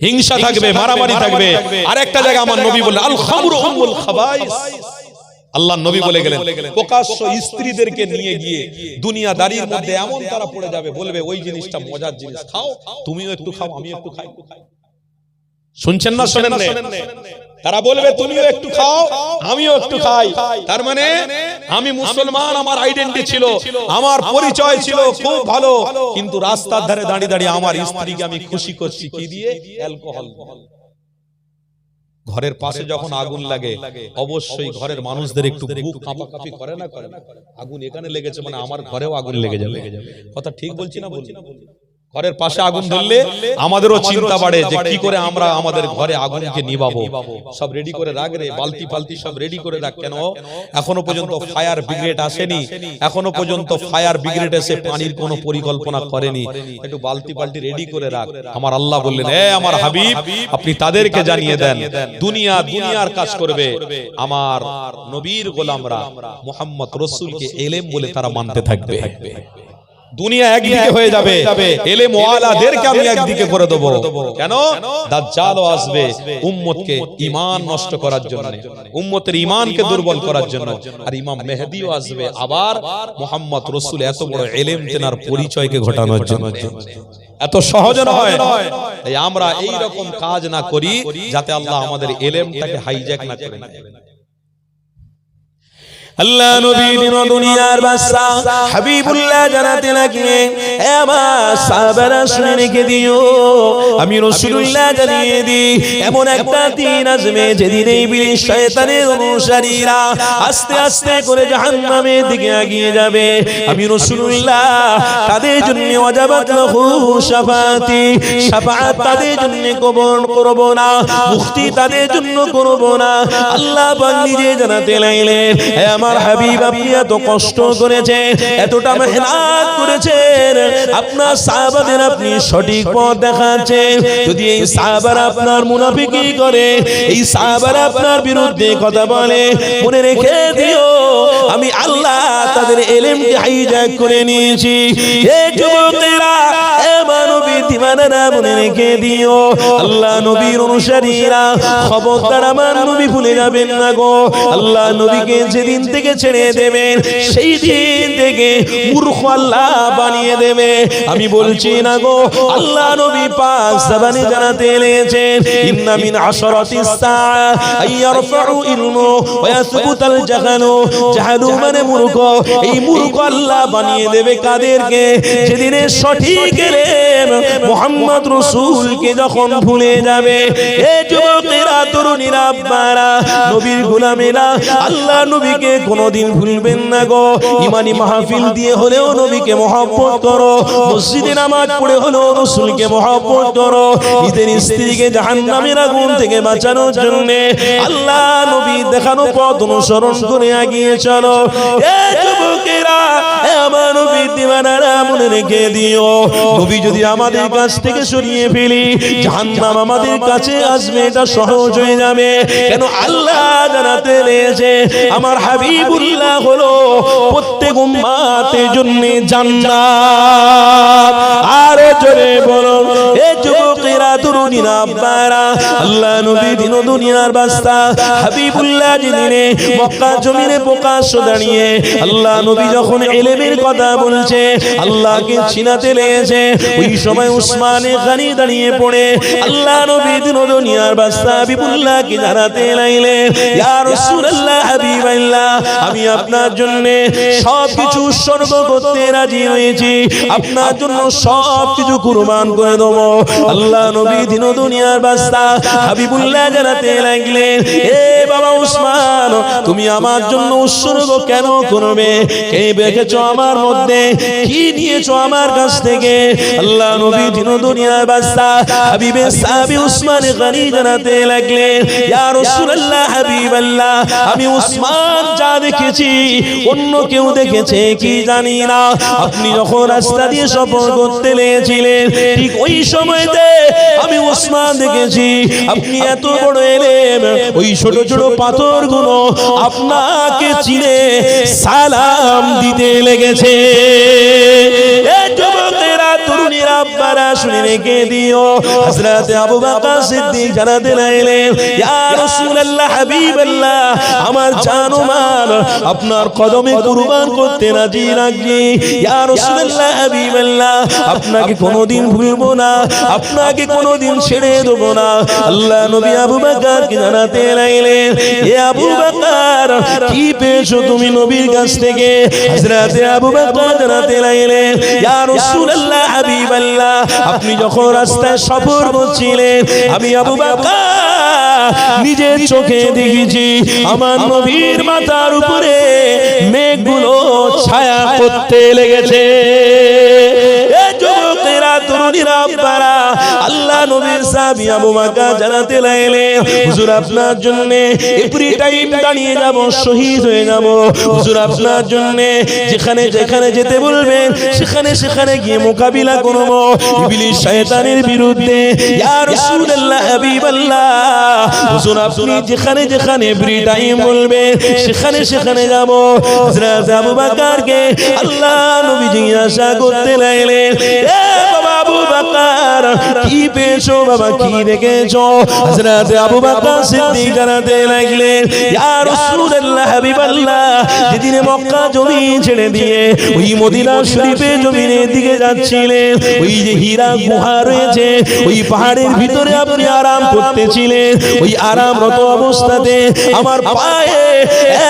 হিংসা থাকবে, মারামারি থাকবে। আর একটা জায়গা আমার নবী বললেন, আল খামরু উম্মুল খাবাইস। আল্লাহ নবী বলে গেলেন, প্রকাশ্য স্ত্রীদেরকে নিয়ে গিয়ে দুনিয়াদারির মধ্যে এমন তারা পড়ে যাবে, বলবে ওই জিনিসটা মজার জিনিস, খাও, তুমিও একটু খাও, আমিও একটু খাই। শুনছেন না শোনেন? তারা বলবে তুমিও একটু খাও, আমিও একটু খাই। তার মানে আমি মুসলমান, আমার আইডেন্টি ছিল, আমার পরিচয় ছিল খুব ভালো, কিন্তু রাস্তার ধারে দাঁড়িয়ে দাঁড়িয়ে আমার স্ত্রীকে আমি খুশি করছি কি দিয়ে? অ্যালকোহল। ঘরের পাশে যখন আগুন লাগে অবশ্যই ঘরের মানুষদের একটু বুক কাঁপাকাঁপি করে না? করে। আগুন এখানে লেগেছে মানে আমার ঘরেও আগুন লেগে যাবে। কথা ঠিক বলছি না? বলছি। ঘরের পাশে আগুন ধরলে আমাদেরও চিন্তা বাড়ে যে কি করে আমরা আমাদের ঘরে আগুনকে নিভাবো। সব রেডি করে রাখ রে, বালতি ফালতি সব রেডি করে রাখ। কেন? এখনো পর্যন্ত ফায়ার ব্রিগেড আসেনি, এখনো পর্যন্ত ফায়ার ব্রিগেড এসে পানির কোনো পরিকল্পনা করেনি। একটু বালতি পাল্টি রেডি করে রাখ। আমার আল্লাহ বললেন, এ আমার হাবিব, আপনি তাদেরকে জানিয়ে দেন দুনিয়ার কাজ করবে, আমার নবীর গোলামরা মুহাম্মদ রাসূলকে এলেম বলে তারা মানতে থাকবে। দুনিয়া একদিকে হয়ে যাবে, এলেম ওয়ালাদেরকে আমি একদিকে করে দেব। কেন? দাজ্জালও আসবে উম্মতকে ঈমান নষ্ট করার জন্য, উম্মতের ঈমানকে দুর্বল করার জন্য, আর ইমাম মেহেদীও আসবে আবার মুহাম্মদ রাসূল এত বড় এলেম তেনার পরিচয়কে ঘটানোর জন্য। এত সহজ নয়। তাই আমরা এই রকম কাজ না করি যাতে আল্লাহ আমাদের এলেমটাকে হাইজ্যাক না করে। আল্লাহ নবী দিন দুনিয়ার বাদশা হাবিবুল্লাহ জানাতে লাগলেন, হে আমার সাহাবারা শুনে রেখে দিও, আমি রাসূলুল্লাহ জানিয়ে দিই, এমন একটা দিন আসবে যেদিন ইবলিস শয়তানের অনুসারীরা আস্তে আস্তে করে জাহান্নামের দিকে এগিয়ে যাবে। আমি রাসূলুল্লাহ তাদের জন্য ওয়াজাবাত লাহু শাফাআতি, শাফাআত তাদের জন্য কবুল করব না, মুক্তি তাদের জন্য করব না। আল্লাহ পাক নিজে জানাতে লাগলেন, হে আমার হাবিব, আপনি এত কষ্ট করেছেন, এতটা মেহনত করেছেন, আপনার সাহাবাদের আপনি সঠিক পথ দেখাচ্ছেন। যদি এই সাহাবারা আপনার মুনাফিকি করে, এই সাহাবারা আপনার বিরুদ্ধে কথা বলে, মনে রেখে দিও আমি আল্লাহ তাদের এলেমকে হাইজ্যাক করে নিয়েছি। হে যুবকেরা, হে মানবী বিদ্যমানেরা মনে রেখে দিও আল্লাহ নবীর অনুসারীরা খবরদার আমার নবী ভুলে যাবেন না গো আল্লাহ নবীকে যেদিন থেকে ছেড়ে দেবেন সেই দিন থেকে মূর্খ আল্লাহ বানিয়ে দেবে আমি বলছি না গো আল্লাহ নবী পাক জবানে জানাতে লেগেছেন ইন্না মিন আশরাতিস সাআ আইয়ারফাউ ইলমু ওয়া ইয়াসবুতাল জাহালু জাহালু মানে মূর্খ এই মূর্খ আল্লাহ বানিয়ে দেবে কাদেরকে যেদিনে সঠিক এলেম মুহাম্মদ রাসূলকে যখন ভুলে যাবে এই যুবকেরা তরুণীরা আব্বারা নবীর গোলামেরা আল্লাহ নবীকে কোনোদিন ভুলবেন না গো ইমানি মাহফিল দিয়ে হলেও নবীকে মহব্বত করো মসজিদে নামাজ পড়ে হলেও রাসূলকে মহব্বত করো নিজের স্ত্রীকে জাহান্নামের আগুন থেকে বাঁচানোর জন্য আল্লাহ নবী দেখানো পথ অনুসরণ করে এগিয়ে চলো এই যুবকেরা আমার নবীর দিওয়ানারা মনে রেখে দিও নবী যদি আমাদের কাছ থেকে সরিয়ে ফেলি জাহান্নাম আমাদের কাছে আসবে এটা সহজ হয়ে যাবে কেন আল্লাহ জানাতে লেগেছে আমার হাবিবুল্লাহ হলো প্রত্যেক উম্মতের জন্য জান্নাত আর জোরে বলো এই যুবকেরা তরুণীরা আব্বারা আল্লাহ নবী দিন দুনিয়ার বাস্তা হাবিবুল্লাহ যিনি মক্কা জমিনে প্রকাশ্য দাঁড়িয়ে আল্লাহ নবী যখন ইলমের কথা বলছে আল্লাহকে চিনাতে লেগেছে ওই সময় উসমানে গনি দাঁড়িয়ে পড়ে আল্লাহ নবী দিন দুনিয়ার বাস্তা হাবিবুল্লাহকে জানাতে লাগলেন ইয়া রাসূলুল্লাহ হাবিবাল্লাহ আমি আপনার জন্য সবকিছু উৎসর্গ করতে রাজি হয়েছি আপনার জন্য সবকিছু কুরবান করে দেব আল্লাহ নবী দিন দুনিয়ার বাস্তা হাবিবুল্লাহ জানাতে লাগলেন এ বাবা উসমান তুমি আমার জন্য উৎসর্গ কেন করবে কে দেখেছো আমার মধ্যে কি নিয়েছো আমার কাছ থেকে আল্লাহ নবী দিন দুনিয়ার বাস্তা হাবিবে সাহাবী উসমানে গনি জানাতে লাগলেন ইয়া রাসূলুল্লাহ হাবিবাল্লাহ আমি উসমান যা দেখেছি অন্য কেউ দেখেছে কি জানি না আপনি যখন রাস্তা দিয়ে সফর করতে লেগেছিলেন ঠিক ওই সময়তে আমি উসমান দেখেছি আপনি এত বড় এলেম ওই ছোট ছোট পাথরগুলো আপনাকে চিনে সালাম দিতে লেগেছে এই যুবকেরা তরুণীরা আব্বারা শুনে রেখে দিও হযরত আবু বকর সিদ্দিক জানাতে লাগলেন ইয়া রাসূলুল্লাহ হাবিবাল্লাহ আমার জান ও মাল আপনার কদমে কুরবান করতে রাজি রাখি ইয়া রাসূলুল্লাহ হাবিবাল্লাহ আপনাকে কোনোদিন ভুলবো না আপনাকে কোনোদিন ছেড়ে দেব না আল্লাহ নবী আবু বকরকে জানাতে লাগলেন এ আবু বকর কি পেয়েছো তুমি নবীর কাছ থেকে হযরত আবু বকর জানাতে লাগলেন ইয়া রাসূলুল্লাহ হাবিবাল্লাহ আপনি যখন রাস্তায় সফর করছিলেন আমি আবু বকর নিজের চোখে দেখেছি আমার নবীর মাথার উপরে মেঘগুলো ছায়া করতে লেগেছে এই যুবকেরা তরুণীরা আব্বারা আল্লাহ নবীর সাহাবী আবু বকর জানাতে লাগলেন হুজুর আপনার জন্য এভরি টাইম দাঁড়িয়ে যাব শহীদ হয়ে যাব হুজুর আপনার জন্য যেখানে যেখানে যেতে বলবেন সেখানে সেখানে গিয়ে মোকাবিলা করব ইবলিস শয়তানের বিরুদ্ধে ইয়া রাসূলুল্লাহ হাবিবাল্লাহ হুজুর আপনি যেখানে যেখানে এভরি টাইম বলবেন সেখানে সেখানে যাব হযরত আবু বকরকে আল্লাহ নবী জিজ্ঞাসা করতে লাগলেন এ বাবা আবু বকর কি পেয়েছো বাবা কি দেখেছো হযরত আবু বকর সিদ্দিক জানাতে লাগলেন ইয়া রাসূলুল্লাহ হাবিবাল্লাহ যেদিন মক্কা জমিন ছেড়ে দিয়ে ওই মদিনা শরীফে জমিনের দিকে যাচ্ছিলেন ওই যে হীরা গুহা রয়েছে ওই পাহাড়ের ভিতরে আপনি আরাম করতেছিলেন ওই আরামরত অবস্থাতে আমার পায়ে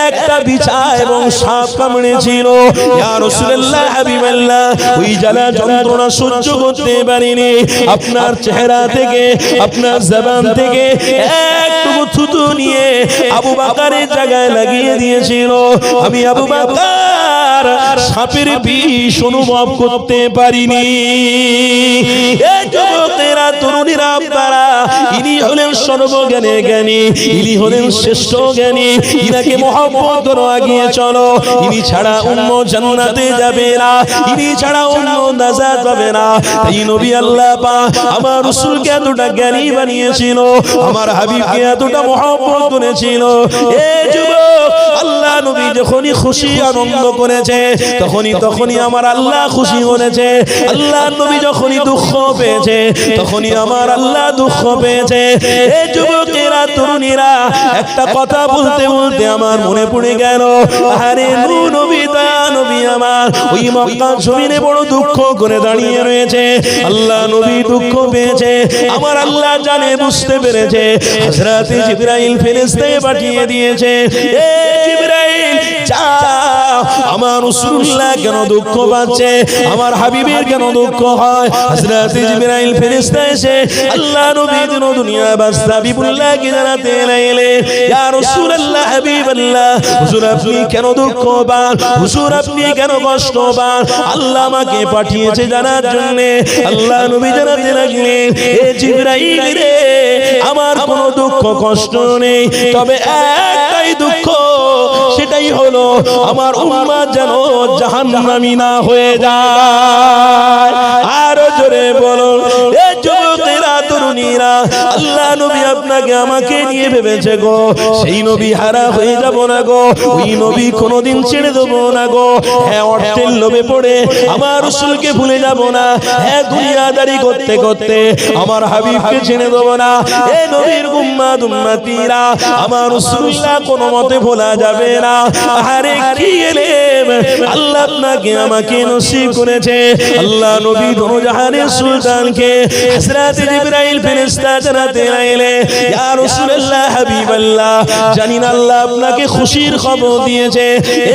একটা বিছা এবং সাপ কামড়েছিল ইয়া রাসূলুল্লাহ হাবিবাল্লাহ ওই জ্বালা যন্ত্রণা সহ্য করতে পারিনি আপনার চেহারা থেকে আপনার জবান থেকে একটু থুতু নিয়ে আবু বকরের জায়গায় লাগিয়ে দিয়েছিল আমি আবু বকর সাপের বিষ অনুভব করতে পারিনি এই যুবকেরা তরুণীরা আপনারা ইনি হলেন সর্বজ্ঞানের জ্ঞানী ইনি হলেন শ্রেষ্ঠ জ্ঞানী ইনাকে মহব্বত করো এগিয়ে চলো ইনি ছাড়া অন্য জান্নাতে যাবে না ইনি ছাড়া অন্য নাজাত পাবে না তাই নবী আল্লাহ পাক আমার রাসূলকে এতটা জ্ঞানী বানিয়েছিল আমার হাবিবকে এতটা মহব্বত করেছিল এই যুবক আল্লাহ নবী যখনই খুশি আনন্দ করেছে তখনই আমার আল্লাহ খুশি হয়েছে আল্লাহ নবী যখনই দুঃখ পেয়ে পেয়েছে, তখনই আমার আল্লাহ দুঃখ পেয়েছে। এই যুবকেরা তরুণীরা একটা কথা বলতে বলতে আমার মনে পড়ে গেল, আরে নবী নবী আমার ওই মক্কা জমিনে বড় দুঃখ করে দাঁড়িয়ে রয়েছে। আল্লাহ নবী দুঃখ পেয়েছে, আমার আল্লাহ জানে, বুঝতে পেরেছে। হযরত জিবরাইল ফেরেশতাকে পাঠিয়ে দিয়েছে, এ জিবরাইল যাও, আমার রাসূলুল্লাহ কেন দুঃখ পাচ্ছে, আমার হাবিবের কেন দুঃখ হয়। হযরত জিবরাইল ফেরেশতা এসে আল্লাহ নবীর দুনিয়া বাদশা হাবিবুল্লাহকে জানাতে লাগলেন, ইয়া রাসূলুল্লাহ হাবিবাল্লাহ, হুজুর আপনি কেন দুঃখ পান, হুজুর আপনি কেন কষ্ট পান, আল্লাহ আমাকে পাঠিয়েছে জানার জন্য। আল্লাহ নবী জানাতে লাগলেন, এ জিবরাইল রে, আমার কোনো দুঃখ কষ্ট নেই, তবে একটাই দুঃখ, সেটাই হলো আমার উম্মত যেন জাহান্নামী না হয়ে যায়। আর জোরে বলুন, এ যুবকেরা তরুণীরা, আল্লাহ নবী আপনাকে আমাকে নিয়ে ভেবেছে গো, সেই নবী হারা হয়ে যাব না গো, ওই নবী কোনোদিন ছেড়ে দেবো না গো। হ্যাঁ, অর্থের লোভে পড়ে আমার রাসূলকে ভুলে যাব না, হ্যাঁ দুনিয়াদারি করতে করতে আমার হাবিবকে ছেড়ে দেবো না। এ নবীর উম্মতীরা, আমার রাসূলুল্লাহ কোনো মতে ভোলা যাবে না। আরে কি এলেম আল্লাহ আপনাকে আমাকে নসিব করেছে। আল্লাহ নবী দোনো জাহানের সুলতানকে হযরত জিবরাইল ফেরেশতা জানাতে লাগলেন, ইয়া রাসূলুল্লাহ হাবিবাল্লাহ, জানি না আল্লাহ আপনাকে খুশির খবর দিয়েছে।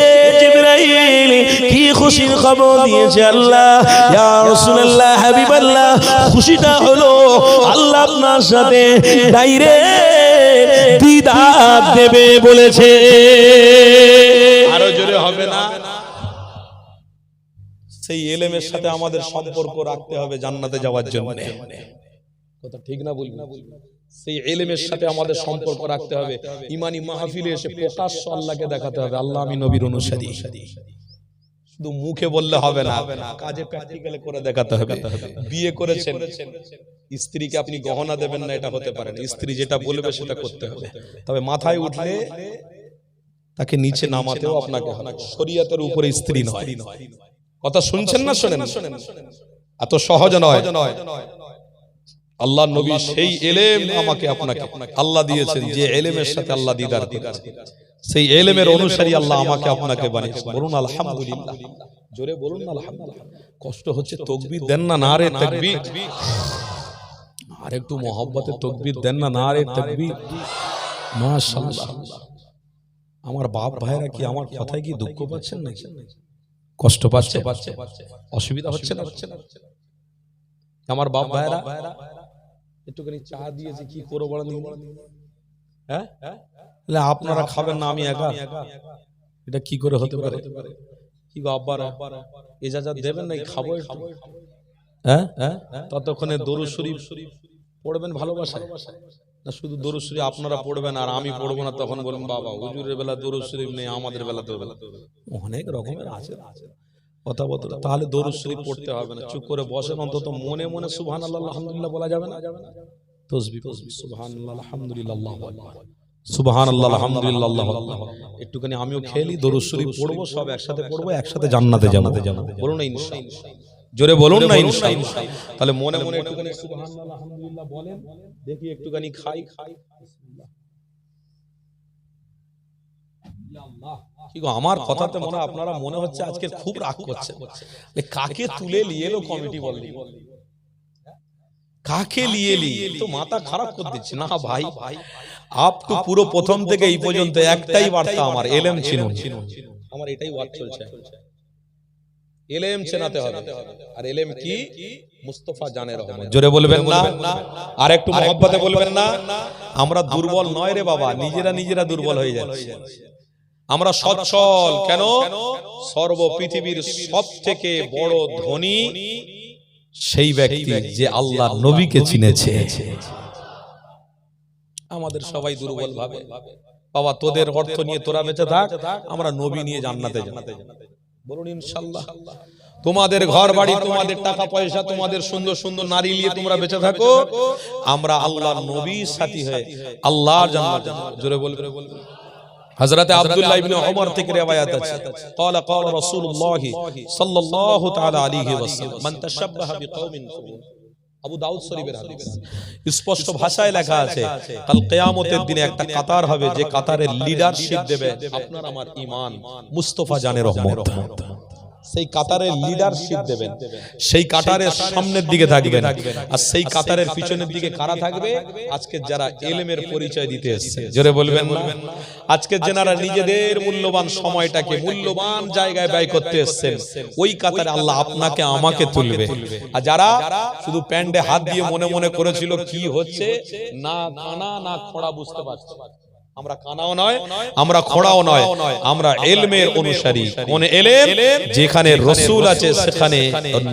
এ জিবরাইল, কি খুশির খবর দিয়েছে আল্লাহ? ইয়া রাসূলুল্লাহ হাবিবাল্লাহ, খুশিটা হলো আল্লাহ আপনার সাথে ডাইরেক্ট দিদার দেবে বলেছে। আরো জোরে হবে না? সেই এলেমের সাথে আমাদের সম্পর্ক রাখতে হবে জান্নাতে যাওয়ার জন্য। কথা ঠিক না বলবি? সেই এলেমের সাথে আমাদের সম্পর্ক রাখতে হবে। ইমানি মাহফিলে এসে প্রকাশ্য আল্লাহকে দেখাতে হবে, আল্লাহ আমি নবীর অনুসারী। শুধু মুখে বললে হবে না, কাজে প্র্যাকটিক্যালি করে দেখাতে হবে। বিয়ে করেছেন, স্ত্রীকে আপনি গহনা দেবেন না, এটা হতে পারে না। স্ত্রী যেটা বলবে সেটা করতে হবে। তবে মাথায় উঠলে তাকে নিচে নামাতেও আপনাকে হবে। শরীয়তের উপরে স্ত্রী নয়। কথা শুনছেন না? শোনেন, এত সহজ নয়। আল্লাহ নবী সেই এলেম আমাকে আপনাকে আল্লাহ দিয়েছেন, যে এলেমের সাথে আল্লাহ দিদার করেছেন, সেই এলেমের অনুসারী আল্লাহ আমাকে আপনাকে বানিয়েছেন। বলুন আলহামদুলিল্লাহ, জোরে বলুন আলহামদুলিল্লাহ। কষ্ট হচ্ছে, তাকবীর দেন না, নারে তাকবীর। আর একটু মহব্বতে তাকবীর দেন না, নারে তাকবীর। মাশাআল্লাহ। আমার বাপ ভাইরা কি আমার কথায় কি দুঃখ পাচ্ছেন নাকি? কষ্ট পাচ্ছে? অসুবিধা হচ্ছে না? আমার বাপ ভাইরা একটুখানি চা দিয়েছে, কি করবো বলেন? হ্যাঁ, আপনারা খাবেন না, আমি একা? এটা কি করে হতে পারে? কি গো আব্বারা, ইজাজত দেবেন নাকি খাবো একটু? হ্যাঁ, ততক্ষণে দরুদ শরীফ পড়বেন ভালোবাসায়, না শুধু দরুদ শরীফ আপনারা পড়বেন আর আমি পড়বো না? তখন বলবেন বাবা হুজুরের বেলা দরুদ শরীফ নেই, আমাদের বেলা তো অনেক রকমের আছে কথা বলতে। তাহলে দরুদ শরীফ পড়তে হবে না, চুপ করে বসেন, অন্তত মনে মনে সুবহানাল্লাহ আলহামদুলিল্লাহ বলা যাবে না? তাসবিহ সুবহানাল্লাহ আলহামদুলিল্লাহ আল্লাহু আকবার, সুবহানাল্লাহ আলহামদুলিল্লাহ আল্লাহু আকবার। একটুখানি আমিও খেলি, দরুদ শরীফ পড়বো, সব একসাথে পড়বো, একসাথে জান্নাতে যাব। বলুন না ইনশাআল্লাহ, জোরে বলুন না ইনশাআল্লাহ। তাহলে মনে মনে একটুখানি সুবহানাল্লাহ আলহামদুলিল্লাহ বলেন, দেখি একটুখানি খাই। কি গো আমার কথাতে মনে আপনারা মনে হচ্ছে আজকে খুব রাগ করছেন। কাকে তুলে নিয়ে এলো কমিটি বলেন? কাকে নিয়ে তো মাথা খারাপ করে দিচ্ছে না ভাই। আপ তো পুরো প্রথম থেকে এই পর্যন্ত একটাই বার্তা আমার, এলেম চিনুন। আমার এটাই ওয়াজ চলছে, এলেম চেনাতে হবে। আর এলেম কি? মুস্তাফা জানে রহমান। জোরে বলবেন না? আর একটু মহব্বতে বলবেন না? আমরা দুর্বল নয় রে বাবা, নিজেরা দুর্বল হয়ে যাচ্ছে। আমরা সচ্ছল কেন? সর্ব পৃথিবীর সবথেকে বড় ধনী সেই ব্যক্তি যে আল্লাহর নবীকে চিনেছে। আমাদের সবাই দুর্বল ভাবে, বাবা তোদের অর্থ নিয়ে তোরা বেঁচে থাক, আমরা নবী নিয়ে জান্নাতে যাব। বলুন ইনশাআল্লাহ। তোমাদের ঘর বাড়ি, তোমাদের টাকা পয়সা, তোমাদের সুন্দর সুন্দর নারী নিয়ে তোমরা বেঁচে থাকো, আমরা আল্লাহর নবীর সাথী হয়ে আল্লাহর জান্নাতে যাব। জোরে বলবে। হযরত আব্দুল্লাহ ইবনে ওমর থেকে riwayat আছে, قال قال رسول الله صلى الله تعالى عليه وسلم من تشبه بقوم আবু দাউদ শরীফের হাদিস, স্পষ্ট ভাষায় লেখা আছে কাল কিয়ামতের দিনে একটা কাতার হবে, যে কাতারের লিডারশিপ দেবে আপনার আমার ঈমান মুস্তাফা জানের রহমত। সেই কাতারের লিডারশিপ দেবেন, সেই কাতারের সামনের দিকে থাকবেন, আর সেই কাতারের পিছনের দিকে কারা থাকবে? আজকে যারা ইলমের পরিচয় দিতে এসেছে, জোরে বলবেন না? আজকে যারা নিজেদের মূল্যবান সময়টাকে মূল্যবান জায়গায় ব্যয় করতে এসেছেন, ওই কাতারে আল্লাহ আপনাকে আমাকে তুলবে। আর যারা শুধু প্যান্ডে হাত দিয়ে মনে মনে করেছিল কি হচ্ছে, না কানা না খোড়া বুঝতে পারছে, আমরা কানাও নয়, আমরা খোড়াও নয়, আমরা ইলমের অনুসারী। কোন ইলম? যেখানে রাসূল আছে সেখানে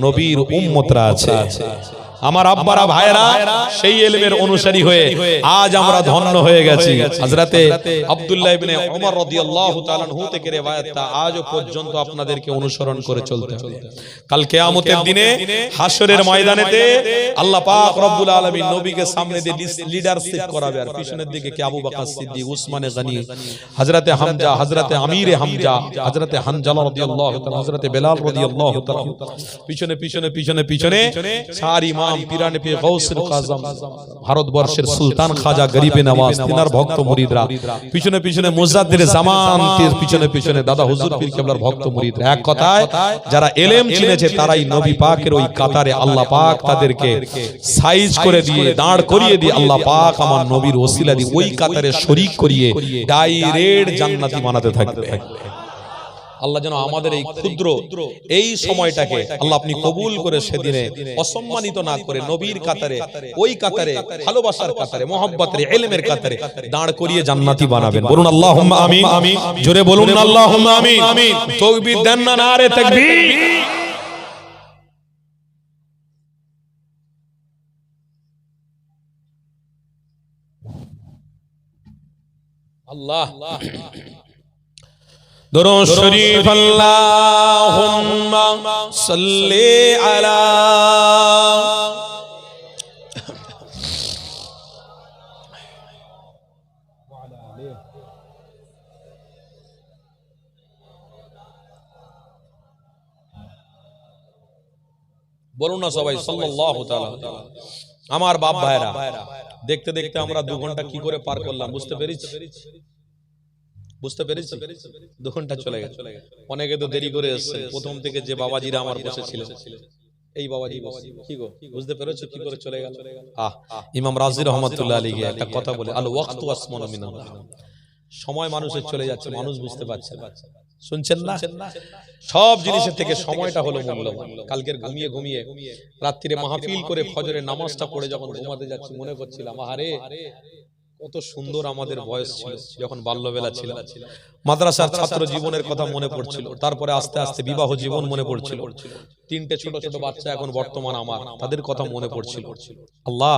নবীর উম্মতরা আছে। আমার আব্বারা ভাইরা সেই ইলমের অনুসারী হয়ে আজ আমরা ধন্য হয়ে গেছি। হযরতে আব্দুল্লাহ ইবনে ওমর রাদিয়াল্লাহু তাআলা আনহু থেকে riwayatটা আজও পর্যন্ত আপনাদেরকে অনুসরণ করে চলতে হবে। কাল কিয়ামতের দিনে হাশরের ময়দানেতে আল্লাহ পাক রব্বুল আলামিন নবীকে সামনে দিয়ে লিডারশিপ করাবে, আর পিছনের দিকে কে আবু বকর সিদ্দিক, উসমানে গনি, হযরতে হামজা, হযরতে আমিরে হামজা, হযরতে হানজালা রাদিয়াল্লাহু তাআলা, হযরতে বেলাল রাদিয়াল্লাহু তাআলা, পিছনে পিছনে পিছনে পিছনে চার ইমাম পিরানে পে গৌসুল আযম, ভারতবর্ষের সুলতান খাজা গরিবে নওয়াজ, তিনার ভক্ত মুরিদরা, পিছনে পিছনে মুজাদ্দিদ জামান, পিছনে পিছনে দাদা হুজুর পীর কেবলার ভক্ত মুরিদরা। এক কথায় যারা ইলম চিনেছে তারাই নবী পাকের ওই কাতারে আল্লাহ পাক তাদেরকে সাইজ করে দিয়ে দাঁড় করিয়ে দিয়ে আল্লাহ পাক আমার নবীর ওসিলা দিয়ে ওই কাতারে শরীক করিয়ে ডাইরেক্ট জান্নাতি বানাতে থাকবে। আল্লাহ যেন আমাদের এই ক্ষুদ্র এই সময়টাকে আল্লাহ আপনি কবুল করে সেদিনে অসম্মানিত না করে নবীর কাতারে, ওই কাতারে, ভালোবাসার কাতারে, মহব্বতের ইলমের কাতারে দাঁড় করিয়ে জান্নাতি বানাবেন। বলুন আল্লাহুম্মা আমিন। জোরে বলুন আল্লাহুম্মা আমিন। তাকবীর দেন না, নারে তাকবীর। আল্লাহ দুরূদ শরীফ আল্লাহুম্মা সাল্লি আলা বলুন না সবাই সাল্লাল্লাহু তাআলা। আমার বাপ ভাইরা, দেখতে দেখতে আমরা 2 ঘন্টা কি করে পার করলাম বুঝতে পেরেছি? বুঝতে পেরেছি 2 ঘন্টা চলে গেছে। অনেকে তো দেরি করে এসেছে। প্রথম থেকে যে বাবাজিরা আমার বসেছিলেন, এই বাবাজি কি গো বুঝতে পেরেছো কি করে চলে গেল? ইমাম রাজি রহমাতুল্লাহ আলাইহি একটা কথা বলে, আল ওয়াক্তু আসমানু মিনাল্লাহ। সময় মানুষের চলে যাচ্ছে, মানুষ বুঝতে পারছে না। শুনছেন না? সব জিনিসের থেকে সময়টা হলো মূল্যবান। কালকের ঘুমিয়ে ঘুমিয়ে রাত্রিরে মাহফিল করে ফজরের নামাজটা পড়ে যখন ঘুমাতে যাচ্ছি মনে করছিলাম, আহারে কত সুন্দর আমাদের বয়স ছিল যখন বাল্যবেলা ছিল। মাদ্রাসার ছাত্র জীবনের কথা মনে পড়ছিল, তারপরে আস্তে আস্তে বিবাহ জীবন মনে পড়ছিল, 3টে ছোট ছোট বাচ্চা এখন বর্তমান আমার, তাদের কথা মনে পড়ছিল। আল্লাহ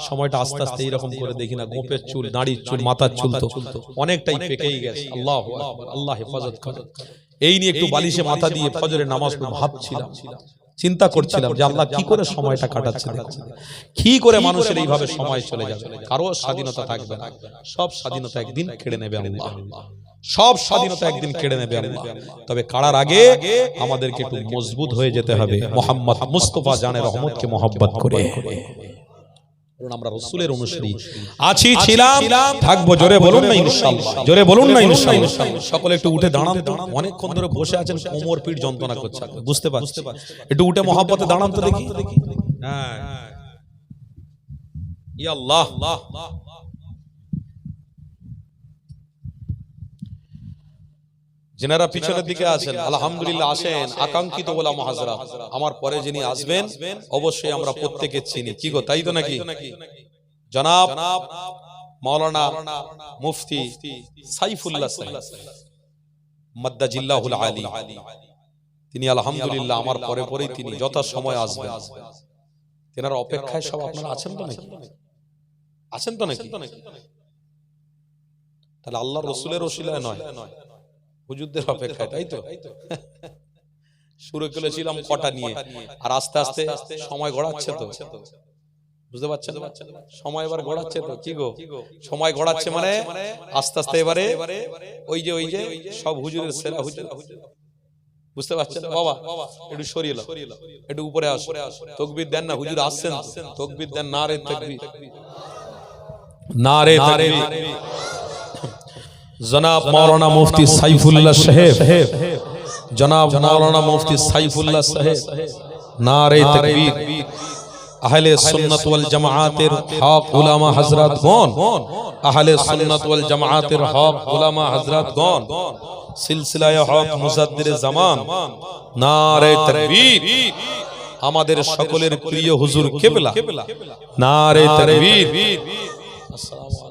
সময়টা আস্তে আস্তে এইরকম করে দেখি না, গোপের চুল, দাড়ির চুল, মাথার চুল তো অনেকটাই পেকেই গেছে। আল্লাহু আকবার, আল্লাহ হেফাজত করে। এই নিয়ে একটু বালিশে মাথা দিয়ে ফজরের নামাজ ভাবছিলাম, চিন্তা করছিলাম যে আল্লাহ কি করে সময়টা কাটাচ্ছে, কি করে মানুষের এইভাবে সময় চলে যাবে। কারো স্বাধীনতা থাকবে না, সব স্বাধীনতা একদিন কেড়ে নেবে আল্লাহ, সব স্বাধীনতা একদিন কেড়ে নেবে আল্লাহ। তবে কাড়ার আগে আমাদেরকে একটু মজবুত হয়ে যেতে হবে মুহাম্মদ মুস্তাফা জানের রহমতকে মহব্বত করে। আমরা রাসূলের অনুসারী আছি, ছিলাম, থাকবো। জোরে বলুন না ইনশাআল্লাহ, জোরে বলুন না ইনশাআল্লাহ। সকলে একটু উঠে দাঁড়ান তো, অনেকক্ষণ ধরে বসে আছেন, কোমর পিঠ যন্ত্রণা করছে, বুঝতে পারছি। একটু উঠে মহব্বতে দাঁড়ান তো দেখি। হ্যাঁ, ইয়া আল্লাহ। যারা পিছনের দিকে আছেন আলহামদুলিল্লাহ, আসেন। আকাঙ্ক্ষিত ওলামা হাজরাত, আমার পরে যিনি আসবেন অবশ্যই আমরা প্রত্যেকে চিনি, কি গো তাই তো নাকি? জনাব মাওলানা মুফতি সাইফুল্লাহ সাহেব মাদ্দাজিল্লাহুল আলী, তিনি আলহামদুলিল্লাহ আমার পরে পরেই তিনি যত সময় আসবেন। তেনার অপেক্ষায় সব আপনারা আছেন তো নাকি? আছেন তো নাকি? তাহলে আল্লাহর রাসূলের ওসিলায় নয়, হুজুরদের অপেক্ষায়, তাই তো? শুরু করেছিলাম কটা নিয়ে, আর আস্তে আস্তে সময় গড়াচ্ছে তো, বুঝতে পারছেন? সময় এবার গড়াচ্ছে তো, কি গো সময় গড়াচ্ছে মানে আস্তে আস্তে এবারে ওই যে সব হুজুরের সেরা হুজুর বুঝতে পারছেন বাবা? একটু সরিয়ে লাও, একটু উপরে আসো। তাকবীর দেন না হুজুর, আসছেন তাকবীর দেন। নারে তাকবীর, নারে তাকবীর। জনাব মাওলানা মুফতি সাইফুল্লাহ সাহেব, জনাব মাওলানা মুফতি সাইফুল্লাহ সাহেব, নারে তাকবীর। আহলে সুন্নাত ওয়াল জামাআতের হক উলামা হযরতগণ, আহলে সুন্নাত ওয়াল জামাআতের হক উলামা হযরতগণ, সিলসিলায়ে হক মুজাদ্দিদে জামান, নারে তাকবীর। আমাদের সকলের প্রিয় হুজুর কিবলা, নারে তাকবীর। আসসালামু